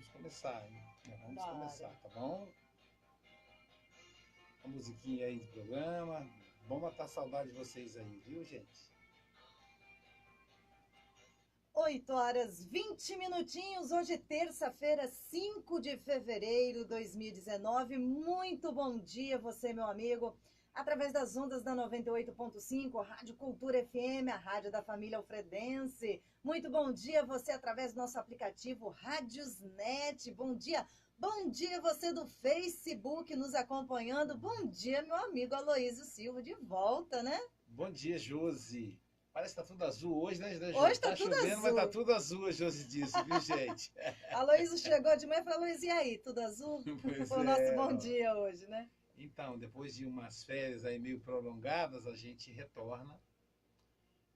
vamos começar, hein? Vamos Bora. começar, tá bom? A musiquinha aí do programa. Vamos matar a saudade de vocês aí, viu, gente? 8h20 minutinhos, hoje terça-feira, 5 de fevereiro de 2019. Muito bom dia, você, meu amigo, através das ondas da 98.5, Rádio Cultura FM, a rádio da família alfredense. Muito bom dia, você, através do nosso aplicativo Rádiosnet. Bom dia você do Facebook nos acompanhando. Bom dia, meu amigo Aloísio Silva, de volta, né? Bom dia, Josi. Parece que tá tudo azul hoje, né, Josi? Hoje tá Tá tudo chovendo, azul. mas tá tudo azul, a Josi disse, viu, gente? A Aloísio chegou de manhã e falou: Luiz, e aí, tudo azul? Pois Foi o nosso é, bom ó. dia hoje, né? Então, depois de umas férias aí meio prolongadas, a gente retorna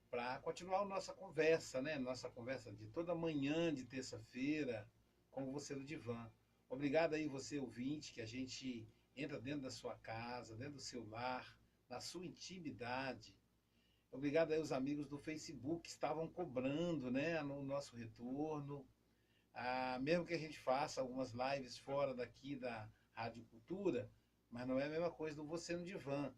para continuar a nossa conversa, né? Nossa conversa de toda manhã de terça-feira com você do Divã. Obrigado aí você ouvinte, que a gente entra dentro da sua casa, dentro do seu lar, na sua intimidade. Obrigado aí aos amigos do Facebook que estavam cobrando, né, no nosso retorno. Mesmo que a gente faça algumas lives fora daqui da Rádio Cultura, mas não é a mesma coisa do Você no Divã.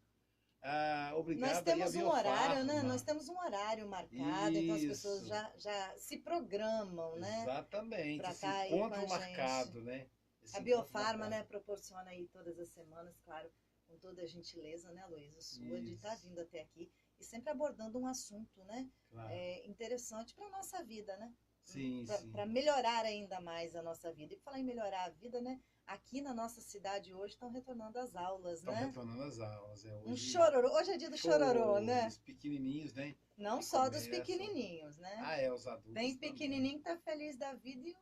Nós Obrigado aí a temos um horário, né? Biofarma. Nós temos um horário marcado, então as pessoas Isso, já se programam, né? exatamente. Para Esse estar aí com a encontro gente. marcado, né? A Esse encontro Biofarma, né, marcado. proporciona aí todas as semanas, claro, com toda a gentileza, né, Luísa, sua, de estar Isso, vindo até aqui e sempre abordando um assunto, né, claro. interessante para a nossa vida, né? Sim, sim. Para melhorar ainda mais a nossa vida. E por falar em melhorar a vida, né? Aqui na nossa cidade hoje estão retornando as aulas, Estão né? retornando as aulas. Um Hoje, chororô. Hoje é dia do chororô, né? os pequenininhos, né? Não Que só dos começam. pequenininhos, né? Os adultos Bem também. pequenininho tá feliz da vida e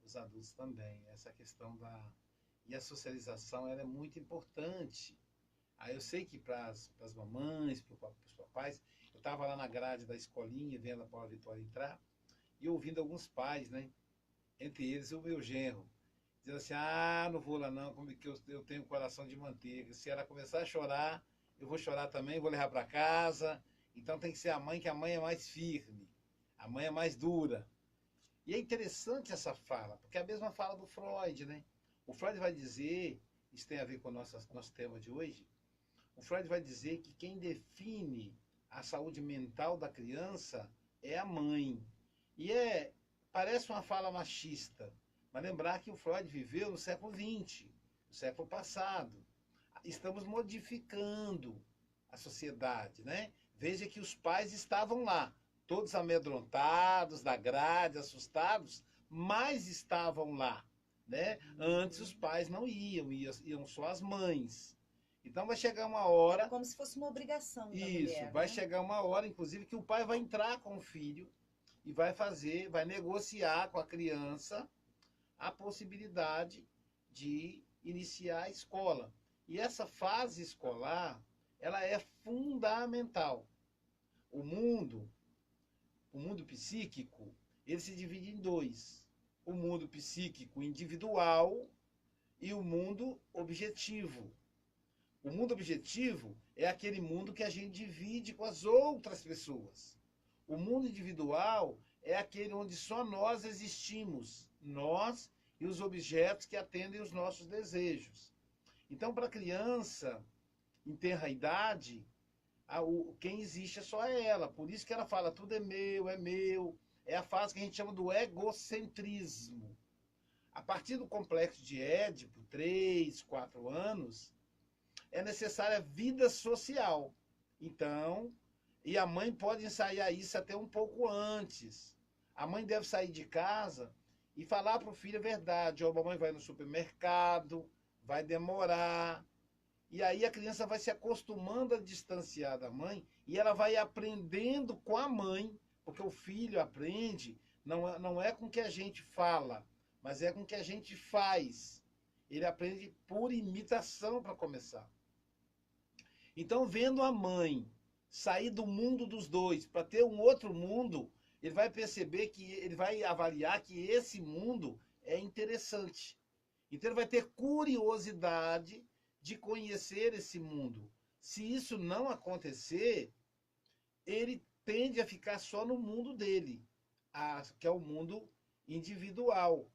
Os adultos também. Essa questão da... E a socialização, ela é muito importante. Eu sei que para as mamães, para os papais, eu estava lá na grade da escolinha, vendo a Paula Vitória entrar, e ouvindo alguns pais, né? Entre eles o meu genro, dizendo assim, não vou lá não, como que eu tenho coração de manteiga. Se ela começar a chorar, eu vou chorar também, vou levar para casa. Então tem que ser a mãe, que a mãe é mais firme, a mãe é mais dura. E é interessante essa fala, porque é a mesma fala do Freud, né? O Freud vai dizer, isso tem a ver com o nosso tema de hoje, o Freud vai dizer que quem define a saúde mental da criança é a mãe. E parece uma fala machista, mas lembrar que o Freud viveu no século XX, no século passado. Estamos modificando a sociedade, né? Veja que os pais estavam lá, todos amedrontados, da grade, assustados, mas estavam lá, né? Antes os pais não iam só as mães. Então vai chegar uma era hora, como se fosse uma obrigação da isso, mulher, vai né? chegar uma hora, inclusive, que o pai vai entrar com o filho e vai negociar com a criança a possibilidade de iniciar a escola. E essa fase escolar, ela é fundamental. O mundo, o mundo psíquico, ele se divide em dois. O mundo psíquico individual e o mundo objetivo. O mundo objetivo é aquele mundo que a gente divide com as outras pessoas. O mundo individual é aquele onde só nós existimos, nós e os objetos que atendem os nossos desejos. Então, para a criança, em tenra idade, quem existe é só ela. Por isso que ela fala, tudo é meu, é meu. É a fase que a gente chama do egocentrismo. A partir do complexo de Édipo, 3, 4 anos, é necessária vida social. Então, e a mãe pode ensaiar isso até um pouco antes. A mãe deve sair de casa e falar para o filho a verdade. A mamãe vai no supermercado, vai demorar. E aí a criança vai se acostumando a distanciar da mãe e ela vai aprendendo com a mãe, porque o filho aprende, não é com o que a gente fala, mas é com o que a gente faz. Ele aprende por imitação para começar. Então, vendo a mãe sair do mundo dos dois para ter um outro mundo, ele vai perceber que ele vai avaliar que esse mundo é interessante. Então, ele vai ter curiosidade de conhecer esse mundo. Se isso não acontecer, ele tende a ficar só no mundo dele, que é o mundo individual.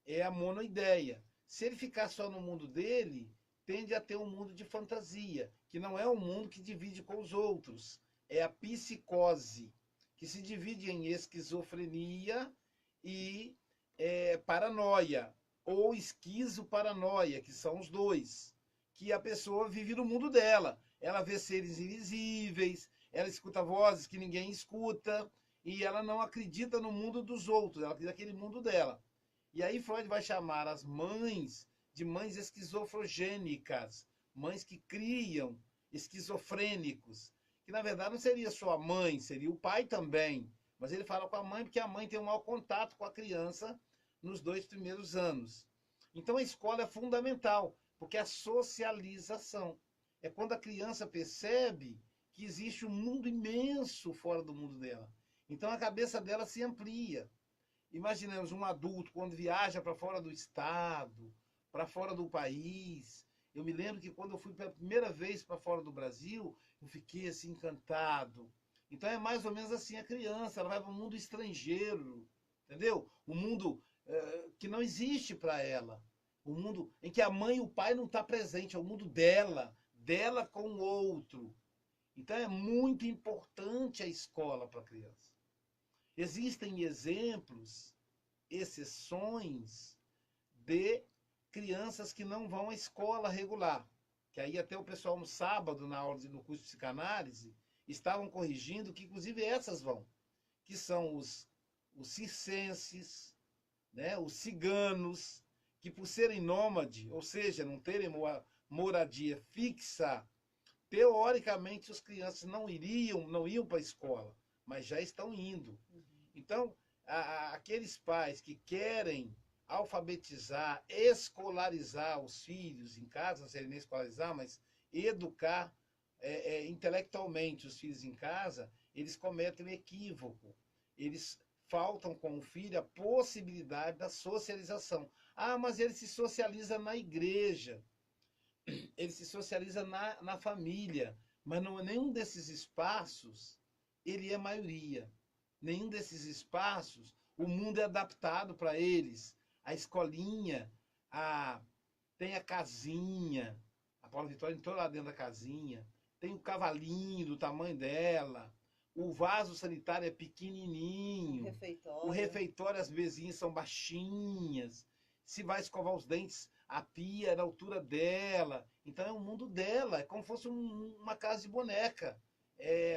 é a monoideia. Se ele ficar só no mundo dele, tende a ter um mundo de fantasia, que não é um mundo que divide com os outros. É a psicose, que se divide em esquizofrenia e paranoia, ou esquizoparanoia, que são os dois. Que a pessoa vive no mundo dela. Ela vê seres invisíveis, ela escuta vozes que ninguém escuta, e ela não acredita no mundo dos outros, ela acredita naquele mundo dela. E aí Freud vai chamar as mães de mães esquizofrogênicas, mães que criam esquizofrênicos, que na verdade não seria só a mãe, seria o pai também. Mas ele fala com a mãe porque a mãe tem um mau contato com a criança nos 2 primeiros anos. Então a escola é fundamental, porque é a socialização. É quando a criança percebe que existe um mundo imenso fora do mundo dela. Então a cabeça dela se amplia. Imaginemos um adulto quando viaja para fora do estado, para fora do país. Eu me lembro que quando eu fui pela primeira vez para fora do Brasil, eu fiquei assim encantado. Então é mais ou menos assim a criança, ela vai para um mundo estrangeiro, entendeu? Um mundo que não existe para ela. Um mundo em que a mãe e o pai não estão presentes, é o mundo dela, dela com o outro. Então é muito importante a escola para a criança. Existem exemplos, exceções de crianças que não vão à escola regular. Que aí até o pessoal no sábado, na aula no curso de psicanálise, estavam corrigindo que inclusive essas vão. Que são os circenses, né, os ciganos, que por serem nômade, ou seja, não terem moradia fixa, teoricamente as crianças não iam para a escola, mas já estão indo. Então, aqueles pais que querem alfabetizar, escolarizar os filhos em casa, não seria nem escolarizar, mas educar intelectualmente os filhos em casa, eles cometem um equívoco. Eles faltam com o filho a possibilidade da socialização. Ah, mas ele se socializa na igreja, ele se socializa na família, mas não, nenhum desses espaços ele é maioria. Nenhum desses espaços o mundo é adaptado para eles. A escolinha, tem a casinha, a Paula Vitória entrou lá dentro da casinha, tem o cavalinho do tamanho dela, o vaso sanitário é pequenininho, o refeitório, as mesinhas são baixinhas, se vai escovar os dentes, a pia é da altura dela. Então é o mundo dela, é como se fosse uma casa de boneca,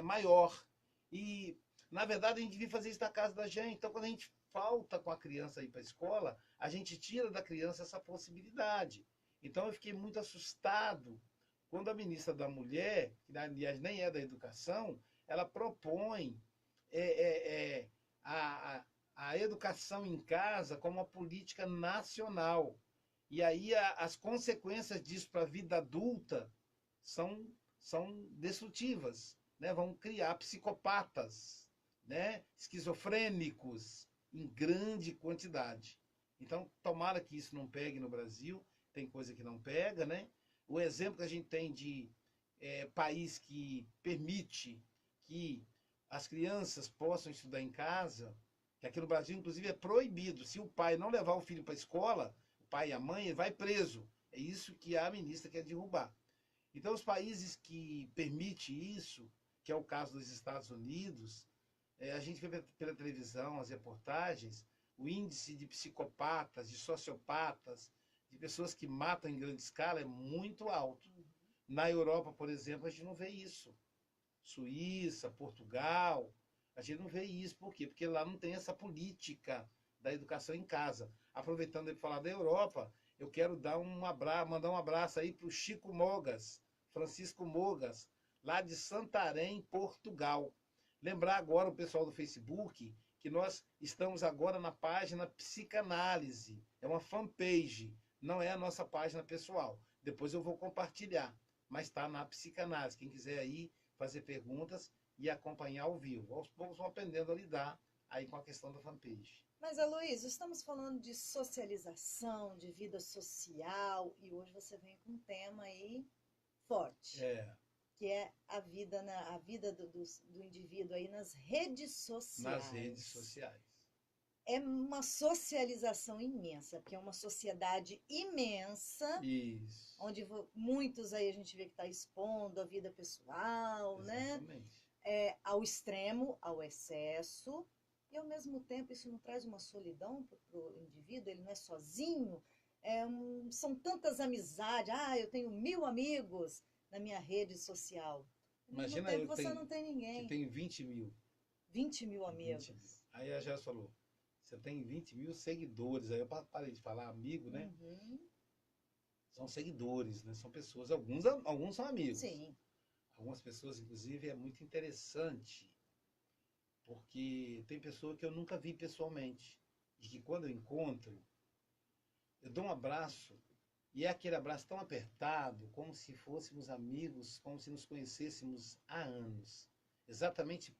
maior. E, na verdade, a gente devia fazer isso na casa da gente. Então, quando a gente falta com a criança ir para a escola, a gente tira da criança essa possibilidade. Então, eu fiquei muito assustado quando a ministra da Mulher, que aliás nem é da Educação, ela propõe a educação em casa como uma política nacional. E aí as consequências disso para a vida adulta são destrutivas, né? Vão criar psicopatas, né? Esquizofrênicos em grande quantidade. Então, tomara que isso não pegue no Brasil, tem coisa que não pega, né? O exemplo que a gente tem de país que permite que as crianças possam estudar em casa, que aqui no Brasil, inclusive, é proibido. Se o pai não levar o filho para a escola, o pai e a mãe, ele vai preso. É isso que a ministra quer derrubar. Então, os países que permitem isso, que é o caso dos Estados Unidos, a gente vê pela televisão, as reportagens, o índice de psicopatas, de sociopatas, de pessoas que matam em grande escala é muito alto. Na Europa, por exemplo, a gente não vê isso. Suíça, Portugal, a gente não vê isso. Por quê? Porque lá não tem essa política da educação em casa. Aproveitando de falar da Europa, eu quero dar mandar um abraço aí para o Chico Mogas, Francisco Mogas, lá de Santarém, Portugal. Lembrar agora o pessoal do Facebook que nós estamos agora na página Psicanálise. É uma fanpage, não é a nossa página pessoal. Depois eu vou compartilhar, mas está na Psicanálise. Quem quiser aí fazer perguntas e acompanhar ao vivo. Aos poucos vão aprendendo a lidar aí com a questão da fanpage. Mas, Aloysio, estamos falando de socialização, de vida social, e hoje você vem com um tema aí forte. Que é a vida do indivíduo aí nas redes sociais. Nas redes sociais. é uma socialização imensa, porque é uma sociedade imensa, Isso. onde muitos aí a gente vê que está expondo a vida pessoal, né? Exatamente. Ao extremo, ao excesso, e ao mesmo tempo isso não traz uma solidão para o indivíduo, ele não é sozinho, são tantas amizades, eu tenho 1000 amigos na minha rede social. Ao mesmo Imagina tempo eu você não tem que ninguém. tenho 20 mil. 20.000 20 mil. amigos. Aí a Jéssica falou, você tem 20 mil seguidores. Aí eu parei de falar amigo, né? Uhum. São seguidores, né? São pessoas, alguns são amigos. Sim. Algumas pessoas, inclusive, é muito interessante, porque tem pessoa que eu nunca vi pessoalmente. E que quando eu encontro, eu dou um abraço, e é aquele abraço tão apertado, como se fôssemos amigos, como se nos conhecêssemos há anos. Exatamente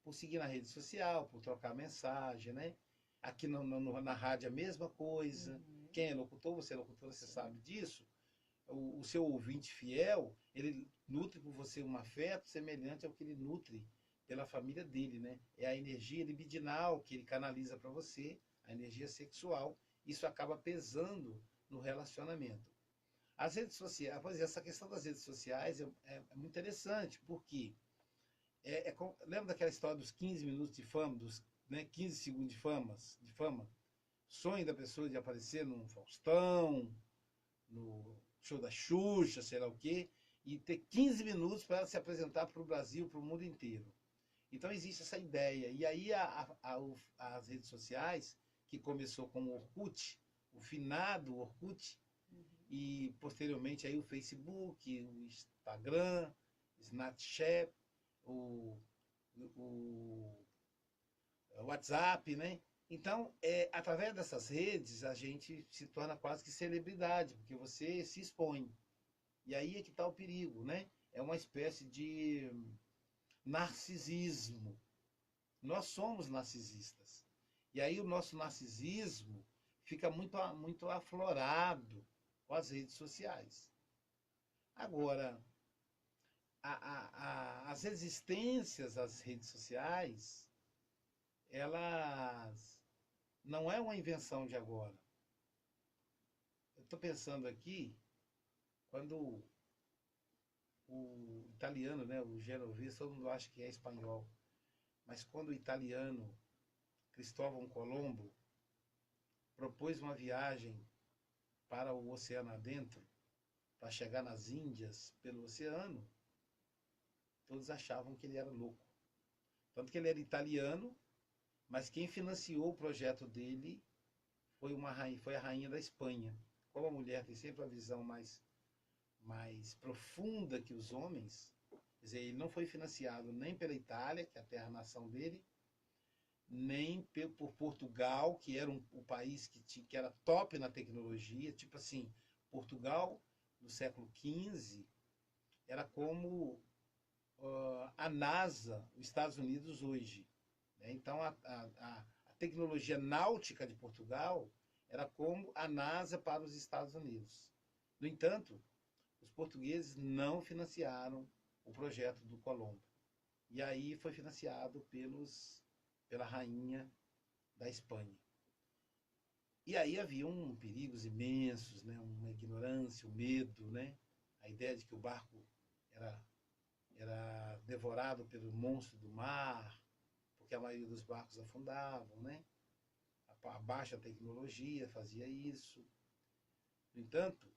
por seguir na rede social, por trocar mensagem, né? Aqui na rádio a mesma coisa. Uhum. Quem é locutor, você é locutora, você sabe disso. O seu ouvinte fiel, ele nutre por você um afeto semelhante ao que ele nutre pela família dele, né? É a energia libidinal que ele canaliza para você, a energia sexual. Isso acaba pesando no relacionamento. As redes sociais, pois é, essa questão das redes sociais é muito interessante, porque lembra daquela história dos 15 minutos de fama, dos 15 segundos de fama? Sonho da pessoa de aparecer num Faustão, no show da Xuxa, sei lá o quê, e ter 15 minutos para ela se apresentar para o Brasil, para o mundo inteiro. Então existe essa ideia. E aí as redes sociais, que começou com o Orkut, o finado Orkut, e posteriormente aí o Facebook, o Instagram, Snapchat, o, o WhatsApp, né? Então, através dessas redes, a gente se torna quase que celebridade, porque você se expõe. E aí é que está o perigo, né? É uma espécie de narcisismo. Nós somos narcisistas. E aí o nosso narcisismo fica muito, muito aflorado com as redes sociais. Agora, as resistências às redes sociais, elas não é uma invenção de agora. Eu estou pensando aqui, quando o italiano, né, o genovês, todo mundo acha que é espanhol, mas quando o italiano Cristóvão Colombo propôs uma viagem para o oceano adentro, para chegar nas Índias pelo oceano, todos achavam que ele era louco. Tanto que ele era italiano, mas quem financiou o projeto dele foi a rainha da Espanha. Como a mulher tem sempre a visão mais profunda que os homens, quer dizer, ele não foi financiado nem pela Itália, que é a terra-nação dele, nem por Portugal, que era o país que era top na tecnologia. Tipo assim, Portugal, no século XV, era como a NASA, os Estados Unidos hoje. Né? Então, a tecnologia náutica de Portugal era como a NASA para os Estados Unidos. No entanto, os portugueses não financiaram o projeto do Colombo. E aí foi financiado pela rainha da Espanha. E aí haviam perigos imensos, né? Uma ignorância, o medo, né? A ideia de que o barco era devorado pelo monstro do mar, porque a maioria dos barcos afundavam, né? A baixa tecnologia fazia isso. No entanto,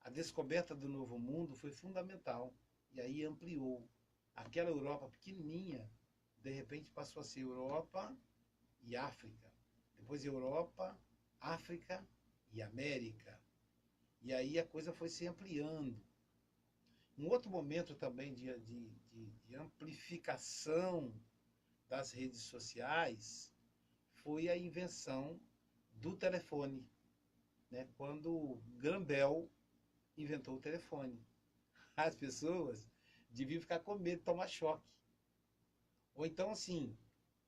a descoberta do Novo Mundo foi fundamental, e aí ampliou. Aquela Europa pequenininha, de repente passou a ser Europa e África. Depois Europa, África e América. E aí a coisa foi se ampliando. Um outro momento também de amplificação das redes sociais foi a invenção do telefone, né? Quando Graham Bell inventou o telefone. As pessoas deviam ficar com medo de tomar choque. Ou então assim,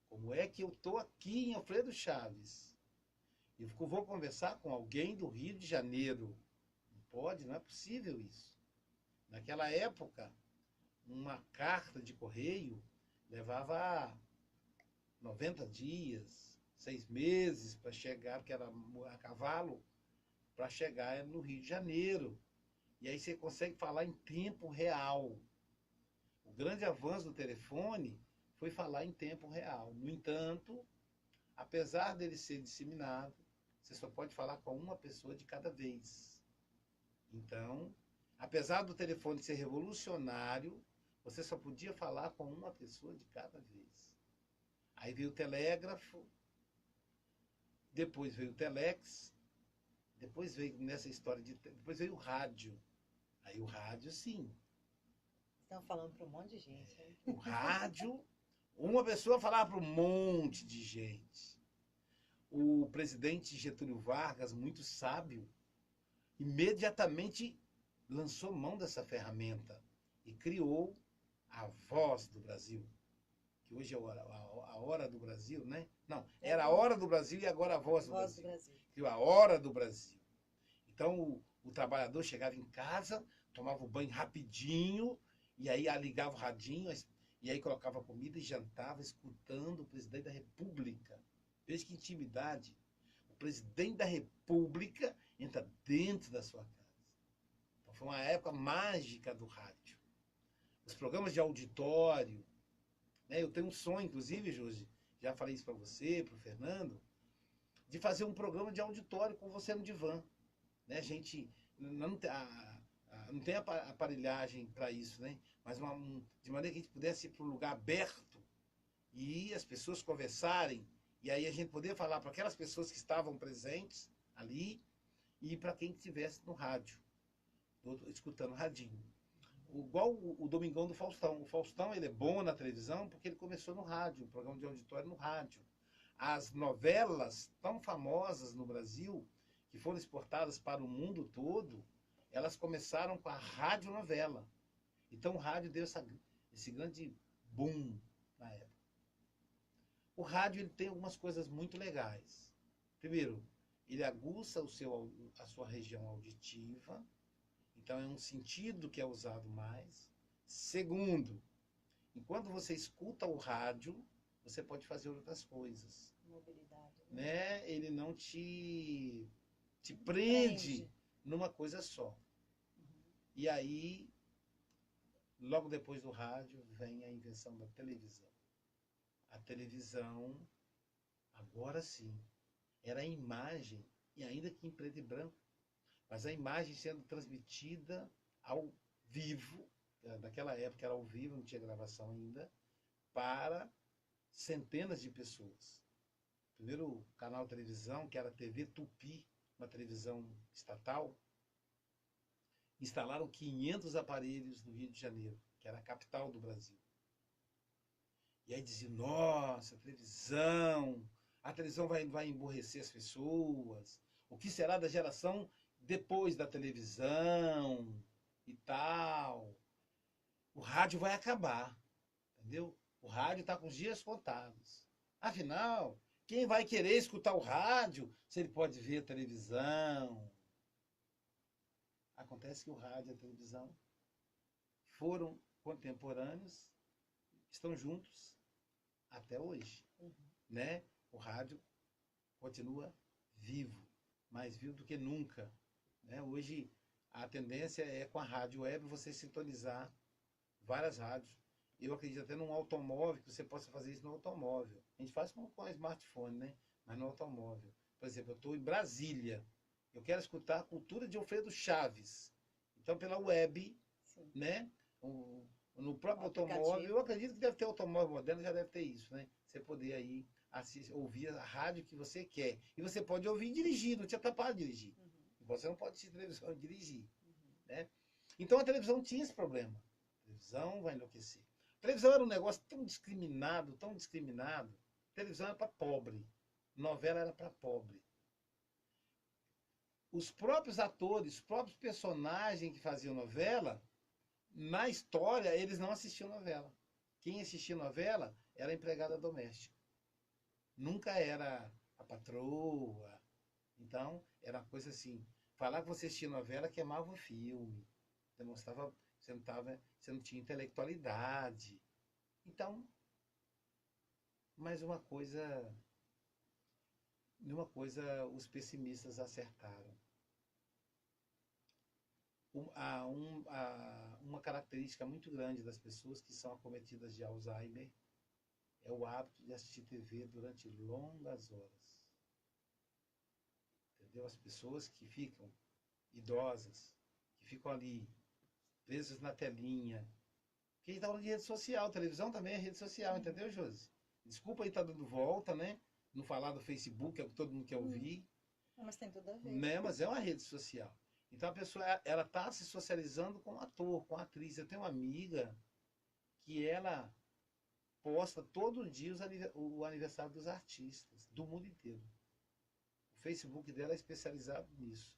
como é que eu estou aqui em Alfredo Chaves e vou conversar com alguém do Rio de Janeiro? Não pode, não é possível isso. Naquela época, uma carta de correio levava 90 dias, 6 meses para chegar, porque era a cavalo, para chegar no Rio de Janeiro. E aí você consegue falar em tempo real. O grande avanço do telefone foi falar em tempo real. No entanto, apesar dele ser disseminado, você só pode falar com uma pessoa de cada vez. Então, apesar do telefone ser revolucionário, você só podia falar com uma pessoa de cada vez. Aí veio o telégrafo, depois veio o telex, depois veio nessa história depois veio o rádio. Aí o rádio, sim. Estão falando para um monte de gente. Hein? O rádio, uma pessoa falava para um monte de gente. O presidente Getúlio Vargas, muito sábio, imediatamente lançou mão dessa ferramenta e criou a Voz do Brasil, que hoje é a Hora do Brasil, né? Não, era a Hora do Brasil e agora a Voz do Brasil. Criou a Hora do Brasil. Então, o trabalhador chegava em casa, tomava o banho rapidinho, e aí ligava o radinho, e aí colocava comida e jantava, escutando o presidente da República. Veja que intimidade. O presidente da República entra dentro da sua casa. Então, foi uma época mágica do rádio. Os programas de auditório, né? Eu tenho um sonho, inclusive, Jorge, já falei isso para você, para o Fernando, de fazer um programa de auditório com você no divã. Né? A gente não tem aparelhagem para isso, né? Mas de maneira que a gente pudesse ir para um lugar aberto e as pessoas conversarem, e aí a gente poder falar para aquelas pessoas que estavam presentes ali e para quem estivesse no rádio, escutando radinho. Igual o Domingão do Faustão. O Faustão, ele é bom na televisão porque ele começou no rádio, um programa de auditório no rádio. As novelas tão famosas no Brasil, que foram exportadas para o mundo todo, elas começaram com a radionovela. Então o rádio deu esse grande boom na época. O rádio ele tem algumas coisas muito legais. Primeiro, ele aguça a sua região auditiva. Então é um sentido que é usado mais. Segundo, enquanto você escuta o rádio, você pode fazer outras coisas. Mobilidade. Né? Ele não te prende numa coisa só. Uhum. E aí, logo depois do rádio, vem a invenção da televisão. A televisão, agora sim, era a imagem, e ainda que em preto e branco, mas a imagem sendo transmitida ao vivo, naquela época era ao vivo, não tinha gravação ainda, para centenas de pessoas. O primeiro canal de televisão, que era a TV Tupi, uma televisão estatal, instalaram 500 aparelhos no Rio de Janeiro, que era a capital do Brasil. E aí diziam, nossa, a televisão vai emburrecer as pessoas, o que será da geração depois da televisão e tal? O rádio vai acabar, entendeu? O rádio está com os dias contados. Afinal, quem vai querer escutar o rádio se ele pode ver a televisão? Acontece que o rádio e a televisão foram contemporâneos, estão juntos até hoje. Uhum. Né? O rádio continua vivo, mais vivo do que nunca. Né? Hoje, a tendência é com a rádio web você sintonizar várias rádios. Eu acredito até num automóvel, que você possa fazer isso no automóvel. A gente faz com o smartphone, né? Mas no automóvel. Por exemplo, eu estou em Brasília. Eu quero escutar a cultura de Alfredo Chaves. Então, pela web, sim, né? No próprio automóvel, eu acredito que deve ter automóvel moderno, já deve ter isso, né? Você poder aí ouvir a rádio que você quer. E você pode ouvir e dirigir, não te atrapalha dirigir. Uhum. Você não pode assistir televisão e dirigir. Uhum. Né? Então a televisão tinha esse problema. A televisão vai enlouquecer. A televisão era um negócio tão discriminado, tão discriminado. A televisão era para pobre. Novela era para pobre. Os próprios atores, os próprios personagens que faziam novela, na história, eles não assistiam novela. Quem assistia novela era a empregada doméstica. Nunca era a patroa. Então, era uma coisa assim. Falar que você assistia novela queimava o filme. Demonstrava que você não tinha intelectualidade. Então, mais uma coisa E uma coisa os pessimistas acertaram. Uma característica muito grande das pessoas que são acometidas de Alzheimer é o hábito de assistir TV durante longas horas. Entendeu? As pessoas que ficam idosas, que ficam ali presas na telinha. Porque a gente tá falando de rede social, televisão também é rede social, entendeu, Josi? Desculpa aí estar dando volta, né? Não falar do Facebook, que é o que todo mundo quer ouvir. Mas tem tudo a ver. Né? Mas é uma rede social. Então a pessoa, ela tá se socializando com o ator, com a atriz. Eu tenho uma amiga que ela posta todo dia o aniversário dos artistas, do mundo inteiro. O Facebook dela é especializado nisso.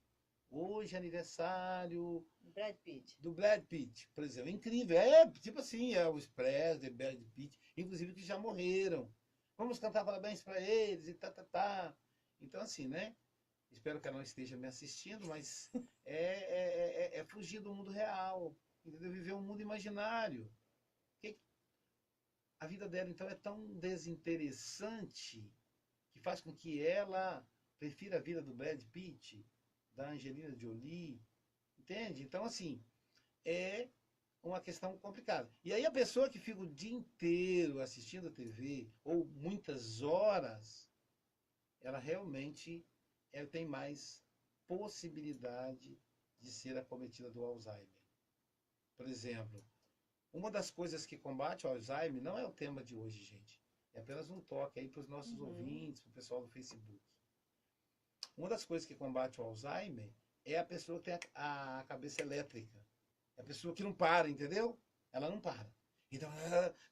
Hoje é aniversário Brad Pitt. do Brad Pitt, por exemplo. Incrível. É tipo assim, é o Presley, Brad Pitt, inclusive que já morreram. Vamos cantar parabéns para eles e tá. Então assim, né? Espero que ela não esteja me assistindo, mas é fugir do mundo real, entendeu? Viver um mundo imaginário. A vida dela, então, é tão desinteressante que faz com que ela prefira a vida do Brad Pitt, da Angelina Jolie, entende? Então, assim, é uma questão complicada. E aí a pessoa que fica o dia inteiro assistindo a TV, ou muitas horas, ela realmente tem mais possibilidade de ser acometida do Alzheimer. Por exemplo, uma das coisas que combate o Alzheimer não é o tema de hoje, gente. É apenas um toque aí para os nossos ouvintes, para o pessoal do Facebook. Uma das coisas que combate o Alzheimer é a pessoa que tem a cabeça elétrica. É a pessoa que não para, entendeu? Ela não para. Então,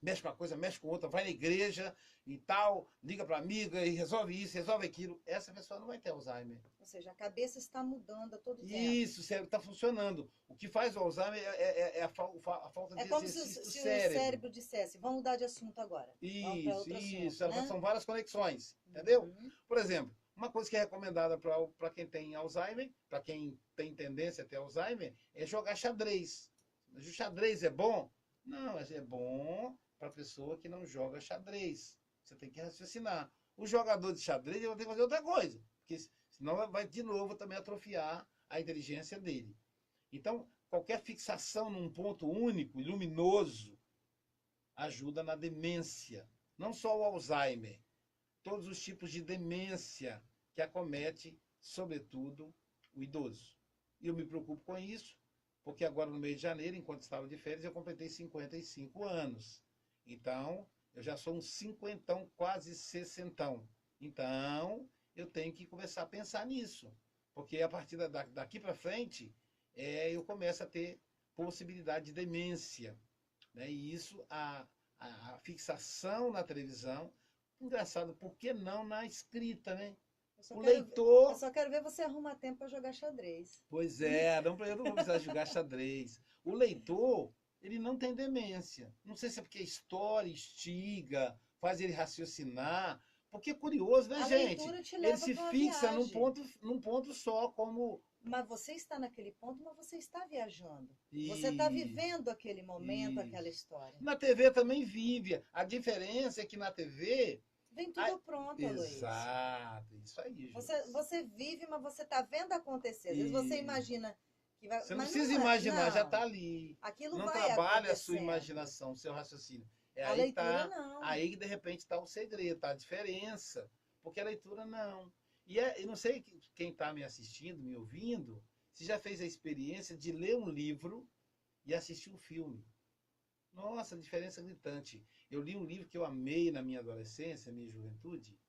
mexe com uma coisa, mexe com outra, vai na igreja e tal, liga para amiga e resolve isso, resolve aquilo. Essa pessoa não vai ter Alzheimer. Ou seja, a cabeça está mudando a todo tempo. Isso, o cérebro está funcionando. O que faz o Alzheimer é a falta de É como exercício se do o cérebro. cérebro dissesse, vamos mudar de assunto agora. Isso. Assunto, né? São várias conexões, entendeu? Por exemplo, uma coisa que é recomendada para quem tem Alzheimer, para quem tem tendência a ter Alzheimer, é jogar xadrez. Mas o xadrez é bom? Não, mas é bom para a pessoa que não joga xadrez. Você tem que raciocinar. O jogador de xadrez vai ter que fazer outra coisa, porque senão vai de novo também atrofiar a inteligência dele. Então, qualquer fixação num ponto único, luminoso, ajuda na demência. Não só o Alzheimer, todos os tipos de demência que acomete, sobretudo, o idoso. E eu me preocupo com isso, porque agora no mês de janeiro, enquanto estava de férias, eu completei 55 anos. Então, eu já sou um cinquentão, quase sessentão. Então, eu tenho que começar a pensar nisso. Porque a partir daqui para frente, eu começo a ter possibilidade de demência. Né? E isso, a fixação na televisão, engraçado, por que não na escrita, né? O leitor... Eu só quero ver você arrumar tempo para jogar xadrez. Pois é, eu não vou precisar jogar xadrez. O leitor, ele não tem demência. Não sei se é porque a história instiga, faz ele raciocinar. Porque é curioso, né, gente? Ele se fixa num ponto só, como... Mas você está naquele ponto, mas você está viajando. Você está vivendo aquele momento, aquela história. Na TV também vive. A diferença é que na TV... Vem tudo pronto, Luiz. Exato, isso aí, você vive, mas você está vendo acontecer. Às vezes você imagina que vai... Você não precisa imaginar, já está ali. Aquilo não vai trabalha a sua imaginação, o seu raciocínio. A leitura não. Aí que de repente está o segredo, está a diferença. Porque a leitura não. E eu não sei quem está me assistindo, me ouvindo, se já fez a experiência de ler um livro e assistir um filme. Nossa, diferença gritante. Eu li um livro que eu amei na minha adolescência, minha juventude,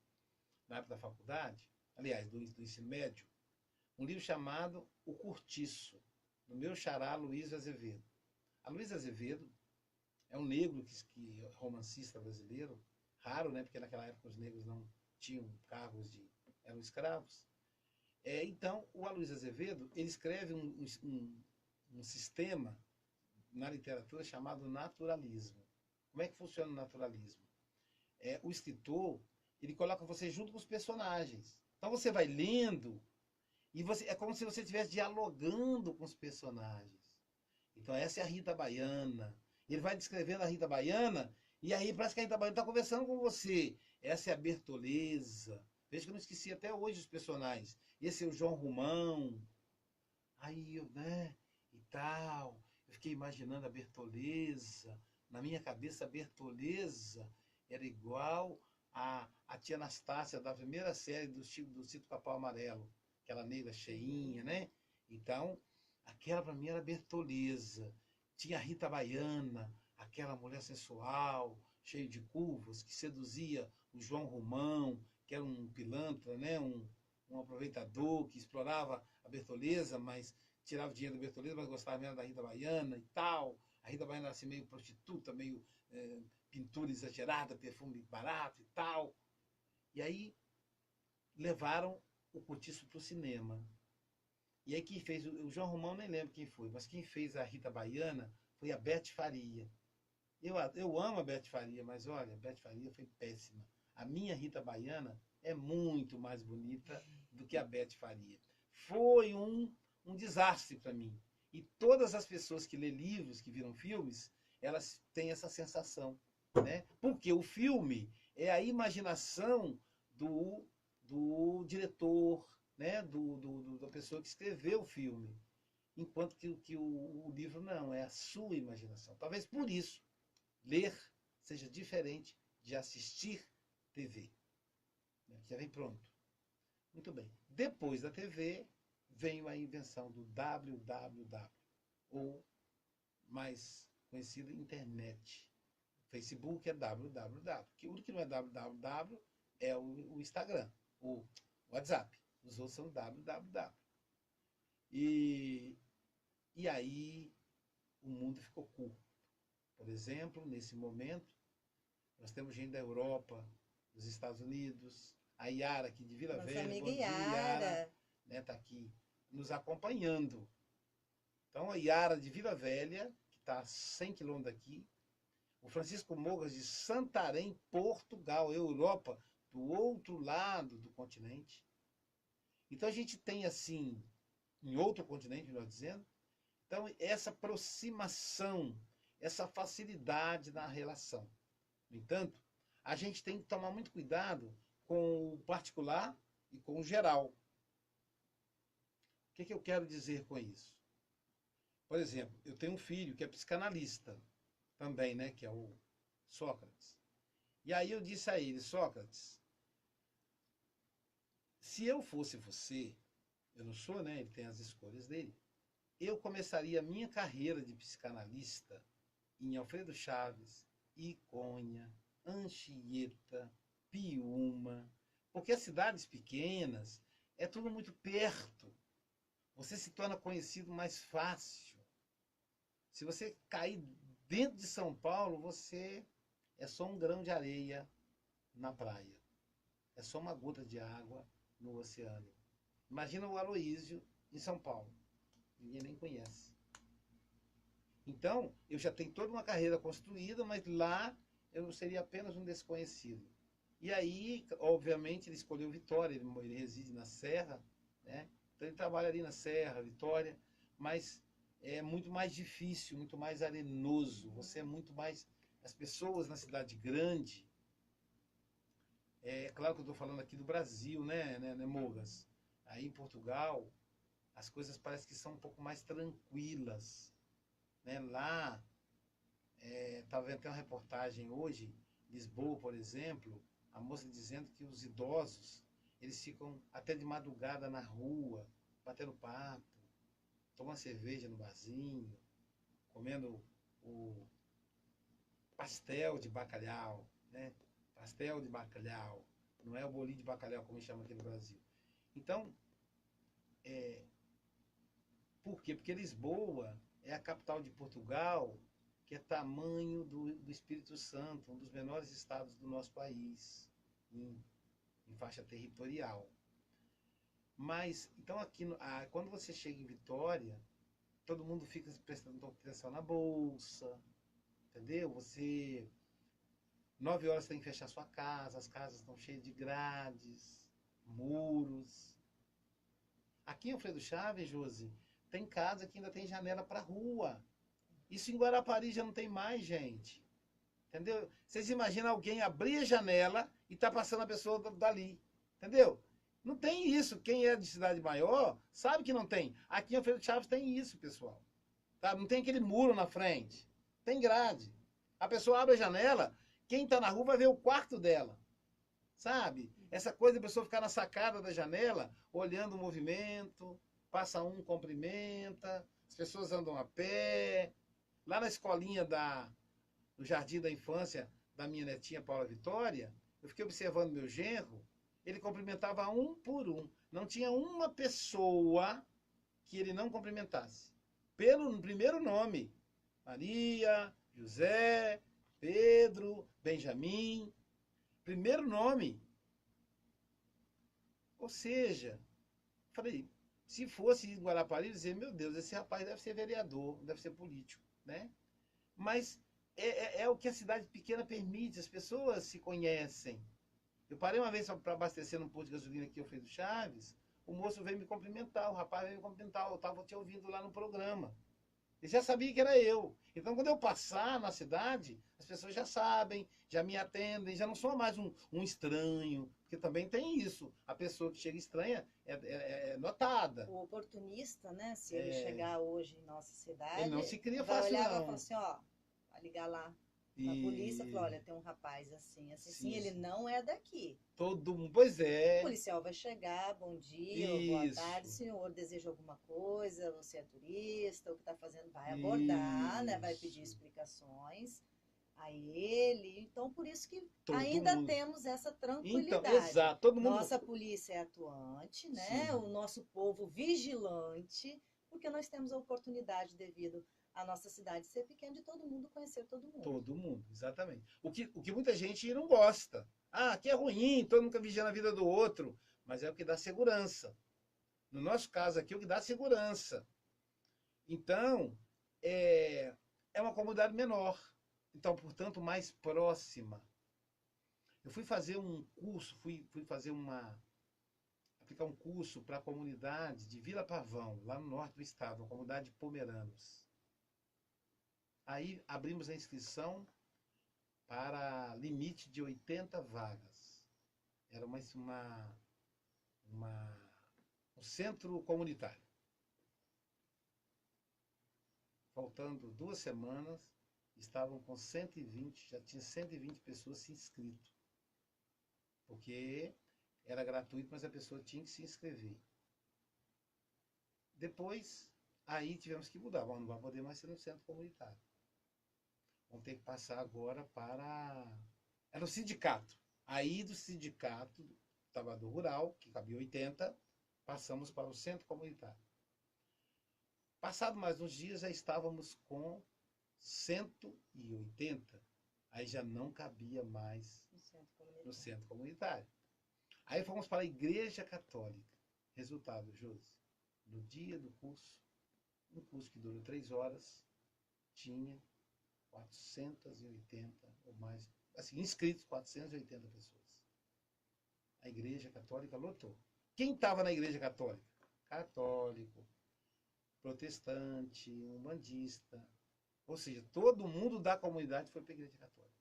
na época da faculdade, aliás, do ensino médio, um livro chamado O Cortiço, do meu xará Luiz Azevedo. A Luiz Azevedo é um negro que romancista brasileiro, raro, né, porque naquela época os negros não tinham cargos eram escravos. Então, o Aloysio Azevedo, ele escreve um sistema na literatura chamado naturalismo. Como é que funciona o naturalismo? O escritor, ele coloca você junto com os personagens. Então você vai lendo e é como se você estivesse dialogando com os personagens. Então essa é a Rita Baiana. Ele vai descrevendo a Rita Baiana e aí parece que a Rita Baiana está conversando com você. Essa é a Bertoleza. Veja que eu não esqueci até hoje os personagens. Esse é o João Romão. Aí, né, e tal. Eu fiquei imaginando a Bertoleza. Na minha cabeça, a Bertoleza era igual a tia Anastácia da primeira série do Sítio Capão Amarelo. Aquela negra cheinha, né? Então, aquela para mim era Bertoleza. Tinha a Rita Baiana, aquela mulher sensual, cheia de curvas, que seduzia o João Romão, que era um pilantra, né? Um aproveitador, que explorava a Bertoleza, mas tirava o dinheiro da Bertoleza, mas gostava mesmo da Rita Baiana e tal. A Rita Baiana era assim, meio prostituta, meio pintura exagerada, perfume barato e tal. E aí levaram o Cortiço para o cinema. E aí quem fez, o João Romão nem lembro quem foi, mas quem fez a Rita Baiana foi a Beth Faria. Eu amo a Beth Faria, mas olha, a Beth Faria foi péssima. A minha Rita Baiana é muito mais bonita do que a Beth Faria. Foi um desastre para mim. E todas as pessoas que lê livros, que viram filmes, elas têm essa sensação, né? Porque o filme é a imaginação do diretor, né? Da pessoa que escreveu o filme. Enquanto que o livro não, é a sua imaginação. Talvez por isso, ler seja diferente de assistir TV. Já vem pronto. Muito bem. Depois da TV, veio a invenção do www, ou mais conhecida internet. Facebook é www. O único que não é www é o Instagram, o WhatsApp. Os outros são www. E aí o mundo ficou curto. Por exemplo, nesse momento, nós temos gente da Europa, dos Estados Unidos, a Yara aqui de Vila Nossa Velha. amiga Bom dia, Yara. Né, tá aqui nos acompanhando. Então, a Yara de Vila Velha, que está a 100 quilômetros daqui. O Francisco Mogas de Santarém, Portugal, Europa, do outro lado do continente. Então, a gente tem, assim, em outro continente, melhor dizendo. Então, essa aproximação, essa facilidade na relação. No entanto, a gente tem que tomar muito cuidado com o particular e com o geral. O que eu quero dizer com isso? Por exemplo, eu tenho um filho que é psicanalista também, né, que é o Sócrates. E aí eu disse a ele, Sócrates, se eu fosse você, eu não sou, né, ele tem as escolhas dele, eu começaria a minha carreira de psicanalista em Alfredo Chaves, Iconha, Anchieta, Piúma, porque as cidades pequenas é tudo muito perto. Você se torna conhecido mais fácil. Se você cair dentro de São Paulo, você é só um grão de areia na praia. É só uma gota de água no oceano. Imagina o Aloísio em São Paulo. Ninguém nem conhece. Então, eu já tenho toda uma carreira construída, mas lá eu seria apenas um desconhecido. E aí, obviamente, ele escolheu Vitória, ele reside na Serra, né? Então ele trabalha ali na Serra, Vitória, mas é muito mais difícil, muito mais arenoso. Você é muito mais... As pessoas na cidade grande... É claro que eu estou falando aqui do Brasil, né, Mogas? Aí em Portugal, as coisas parecem que são um pouco mais tranquilas. Né? Lá, estava vendo até uma reportagem hoje, Lisboa, por exemplo, a moça dizendo que os idosos, eles ficam até de madrugada na rua, batendo papo, tomando cerveja no barzinho, comendo o pastel de bacalhau, né? Pastel de bacalhau, não é o bolinho de bacalhau como chama aqui no Brasil. Então, por quê? Porque Lisboa é a capital de Portugal, que é tamanho do Espírito Santo, um dos menores estados do nosso país, em faixa territorial. Mas, então aqui, quando você chega em Vitória, todo mundo fica prestando atenção na bolsa, entendeu? Você, 9 horas tem que fechar sua casa, as casas estão cheias de grades, muros. Aqui em Alfredo Chaves, Josi, tem casa que ainda tem janela para rua. Isso em Guarapari já não tem mais, gente. Entendeu? Vocês imaginam alguém abrir a janela e tá passando a pessoa dali. Entendeu? Não tem isso. Quem é de cidade maior sabe que não tem. Aqui em Alfredo Chaves tem isso, pessoal. Tá? Não tem aquele muro na frente. Tem grade. A pessoa abre a janela, quem está na rua vai ver o quarto dela. Sabe? Essa coisa de a pessoa ficar na sacada da janela, olhando o movimento, passa um, cumprimenta, as pessoas andam a pé. Lá na escolinha no Jardim da Infância da minha netinha Paula Vitória, eu fiquei observando meu genro, ele cumprimentava um por um. Não tinha uma pessoa que ele não cumprimentasse. Pelo primeiro nome. Maria, José, Pedro, Benjamin. Primeiro nome. Ou seja, falei, se fosse em Guarapari, eu dizer, meu Deus, esse rapaz deve ser vereador, deve ser político, né? Mas é o que a cidade pequena permite, as pessoas se conhecem. Eu parei uma vez para abastecer num posto de gasolina aqui, eu fiz do Chaves, o moço veio me cumprimentar, o rapaz veio me cumprimentar, eu estava te ouvindo lá no programa. Ele já sabia que era eu. Então, quando eu passar na cidade, as pessoas já sabem, já me atendem, já não sou mais um estranho, porque também tem isso. A pessoa que chega estranha é notada. O oportunista, né? Se ele chegar hoje em nossa cidade, ele não se cria vai fácil, olhar e vai não. falar assim, ó, vai ligar lá na polícia e falar, olha, tem um rapaz assim, assim, sim, ele não é daqui. Todo mundo, pois é. O policial vai chegar, bom dia, boa tarde, senhor, deseja alguma coisa, você é turista, o que está fazendo, vai abordar, né? Vai pedir explicações a ele. Então, por isso que ainda temos essa tranquilidade. Então, exato, todo mundo. Nossa polícia é atuante, né? Sim. O nosso povo vigilante, porque nós temos a oportunidade devido a nossa cidade ser pequena de todo mundo conhecer todo mundo. Todo mundo, exatamente. O que muita gente não gosta. Ah, aqui é ruim, todo mundo fica vigiando a vida do outro. Mas é o que dá segurança. No nosso caso aqui, é o que dá segurança. Então, é uma comunidade menor. Então, portanto, mais próxima. Eu fui fazer um curso, fui fazer aplicar um curso para a comunidade de Vila Pavão, lá no norte do estado, uma comunidade de pomeranos. Aí abrimos a inscrição para limite de 80 vagas. Era um centro comunitário. Faltando 2 semanas, estavam com 120, já tinha 120 pessoas se inscrito. Porque era gratuito, mas a pessoa tinha que se inscrever. Depois, aí tivemos que mudar. Não vai poder mais ser no centro comunitário. Vamos ter que passar agora para... Era o sindicato. Aí do sindicato do trabalhador rural, que cabia 80, passamos para o centro comunitário. Passado mais uns dias, já estávamos com 180. Aí já não cabia mais no centro comunitário. Aí fomos para a Igreja Católica. Resultado, Josi, no dia do curso, um curso que durou 3 horas, tinha 480 ou mais, assim, inscritos 480 pessoas. A Igreja Católica lotou. Quem estava na Igreja Católica? Católico, protestante, umbandista. Ou seja, todo mundo da comunidade foi para a Igreja Católica.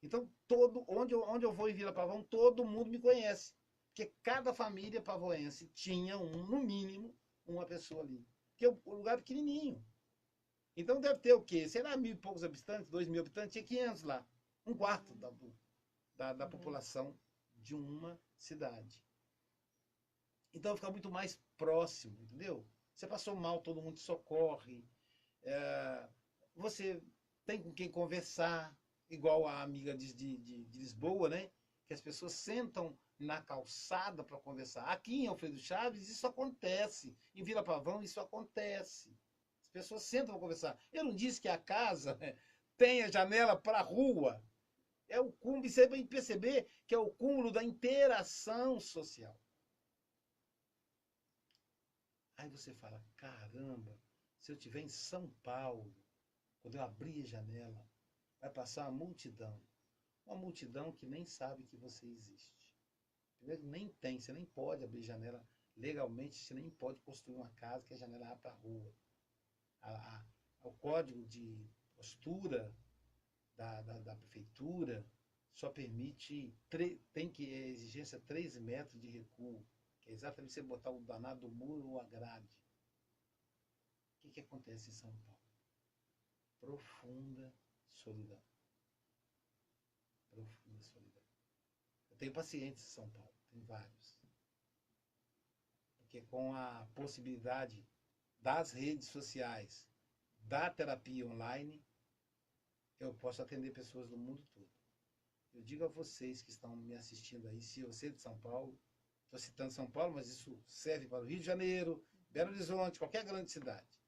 Então, onde eu vou em Vila Pavão, todo mundo me conhece. Porque cada família pavoense tinha no mínimo, uma pessoa ali. Porque o lugar é pequenininho. Então deve ter o quê? Será 1.000 e poucos habitantes, 2.000 habitantes? Tinha 500 lá. Um quarto da população de uma cidade. Então fica muito mais próximo, entendeu? Você passou mal, todo mundo te socorre. Você tem com quem conversar, igual a amiga de Lisboa, né? Que as pessoas sentam na calçada para conversar. Aqui em Alfredo Chaves isso acontece. Em Vila Pavão isso acontece. As pessoas sentam para conversar. Eu não disse que a casa tem a janela para a rua. É o cúmulo, você vai perceber que é o cúmulo da interação social. Aí você fala, caramba, se eu estiver em São Paulo, quando eu abrir a janela, vai passar uma multidão. Uma multidão que nem sabe que você existe. Nem tem, você nem pode abrir janela legalmente, você nem pode construir uma casa que a janela abre para a rua. O código de postura da prefeitura só permite, tem que exigência 3 metros de recuo, que é exatamente você botar o danado do muro ou a grade. O que acontece em São Paulo? Profunda solidão. Profunda solidão. Eu tenho pacientes em São Paulo, tem vários. Porque com a possibilidade das redes sociais, da terapia online, eu posso atender pessoas do mundo todo. Eu digo a vocês que estão me assistindo aí, se você é de São Paulo, estou citando São Paulo, mas isso serve para o Rio de Janeiro, Belo Horizonte, qualquer grande cidade.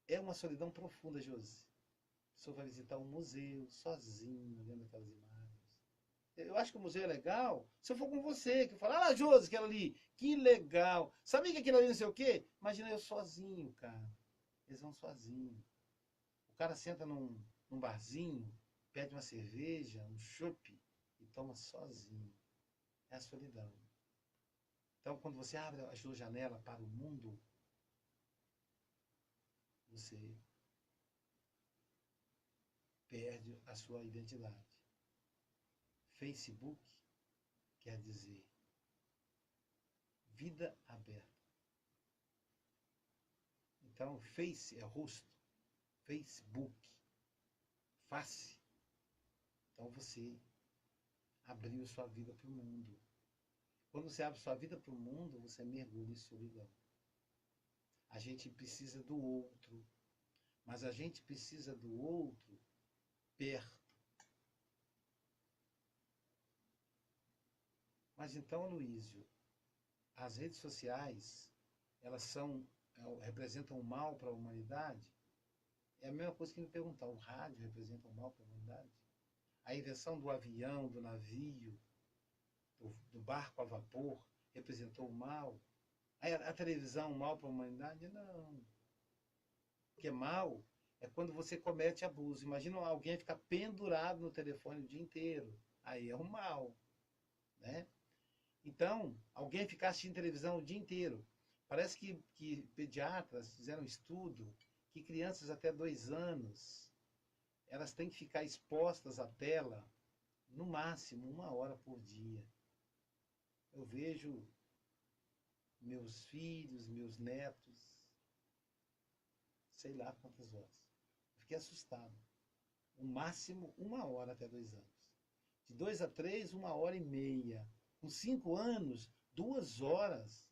É uma solidão profunda, Josi. A pessoa vai visitar um museu, sozinho, olhando aquelas imagens. Eu acho que o museu é legal se eu for com você, que eu falo, ah, Josi, aquela ali, que legal. Sabia que aquilo ali não sei o quê? Imagina eu sozinho, cara. Eles vão sozinho. O cara senta num barzinho, pede uma cerveja, um chopp e toma sozinho. É a solidão. Então, quando você abre a sua janela para o mundo, você perde a sua identidade. Facebook quer dizer vida aberta. Então, face é rosto, Facebook, face. Então, você abriu sua vida para o mundo. Quando você abre sua vida para o mundo, você mergulha em solidão. A gente precisa do outro, mas a gente precisa do outro perto. Mas então, Luísio, as redes sociais, elas representam um mal para a humanidade? É a mesma coisa que me perguntar, o rádio representa um mal para a humanidade? A invenção do avião, do navio, do barco a vapor, representou o mal? A televisão um mal para a humanidade? Não. O que é mal é quando você comete abuso. Imagina alguém ficar pendurado no telefone o dia inteiro. Aí é um mal, né? Então, alguém ficar assistindo televisão o dia inteiro. Parece que pediatras fizeram um estudo que crianças até 2 anos, elas têm que ficar expostas à tela, no máximo, 1 hora por dia. Eu vejo meus filhos, meus netos, sei lá quantas horas. Eu fiquei assustado. O máximo, 1 hora até 2 anos. De 2 a 3, 1h30. Com 5 anos, 2 horas.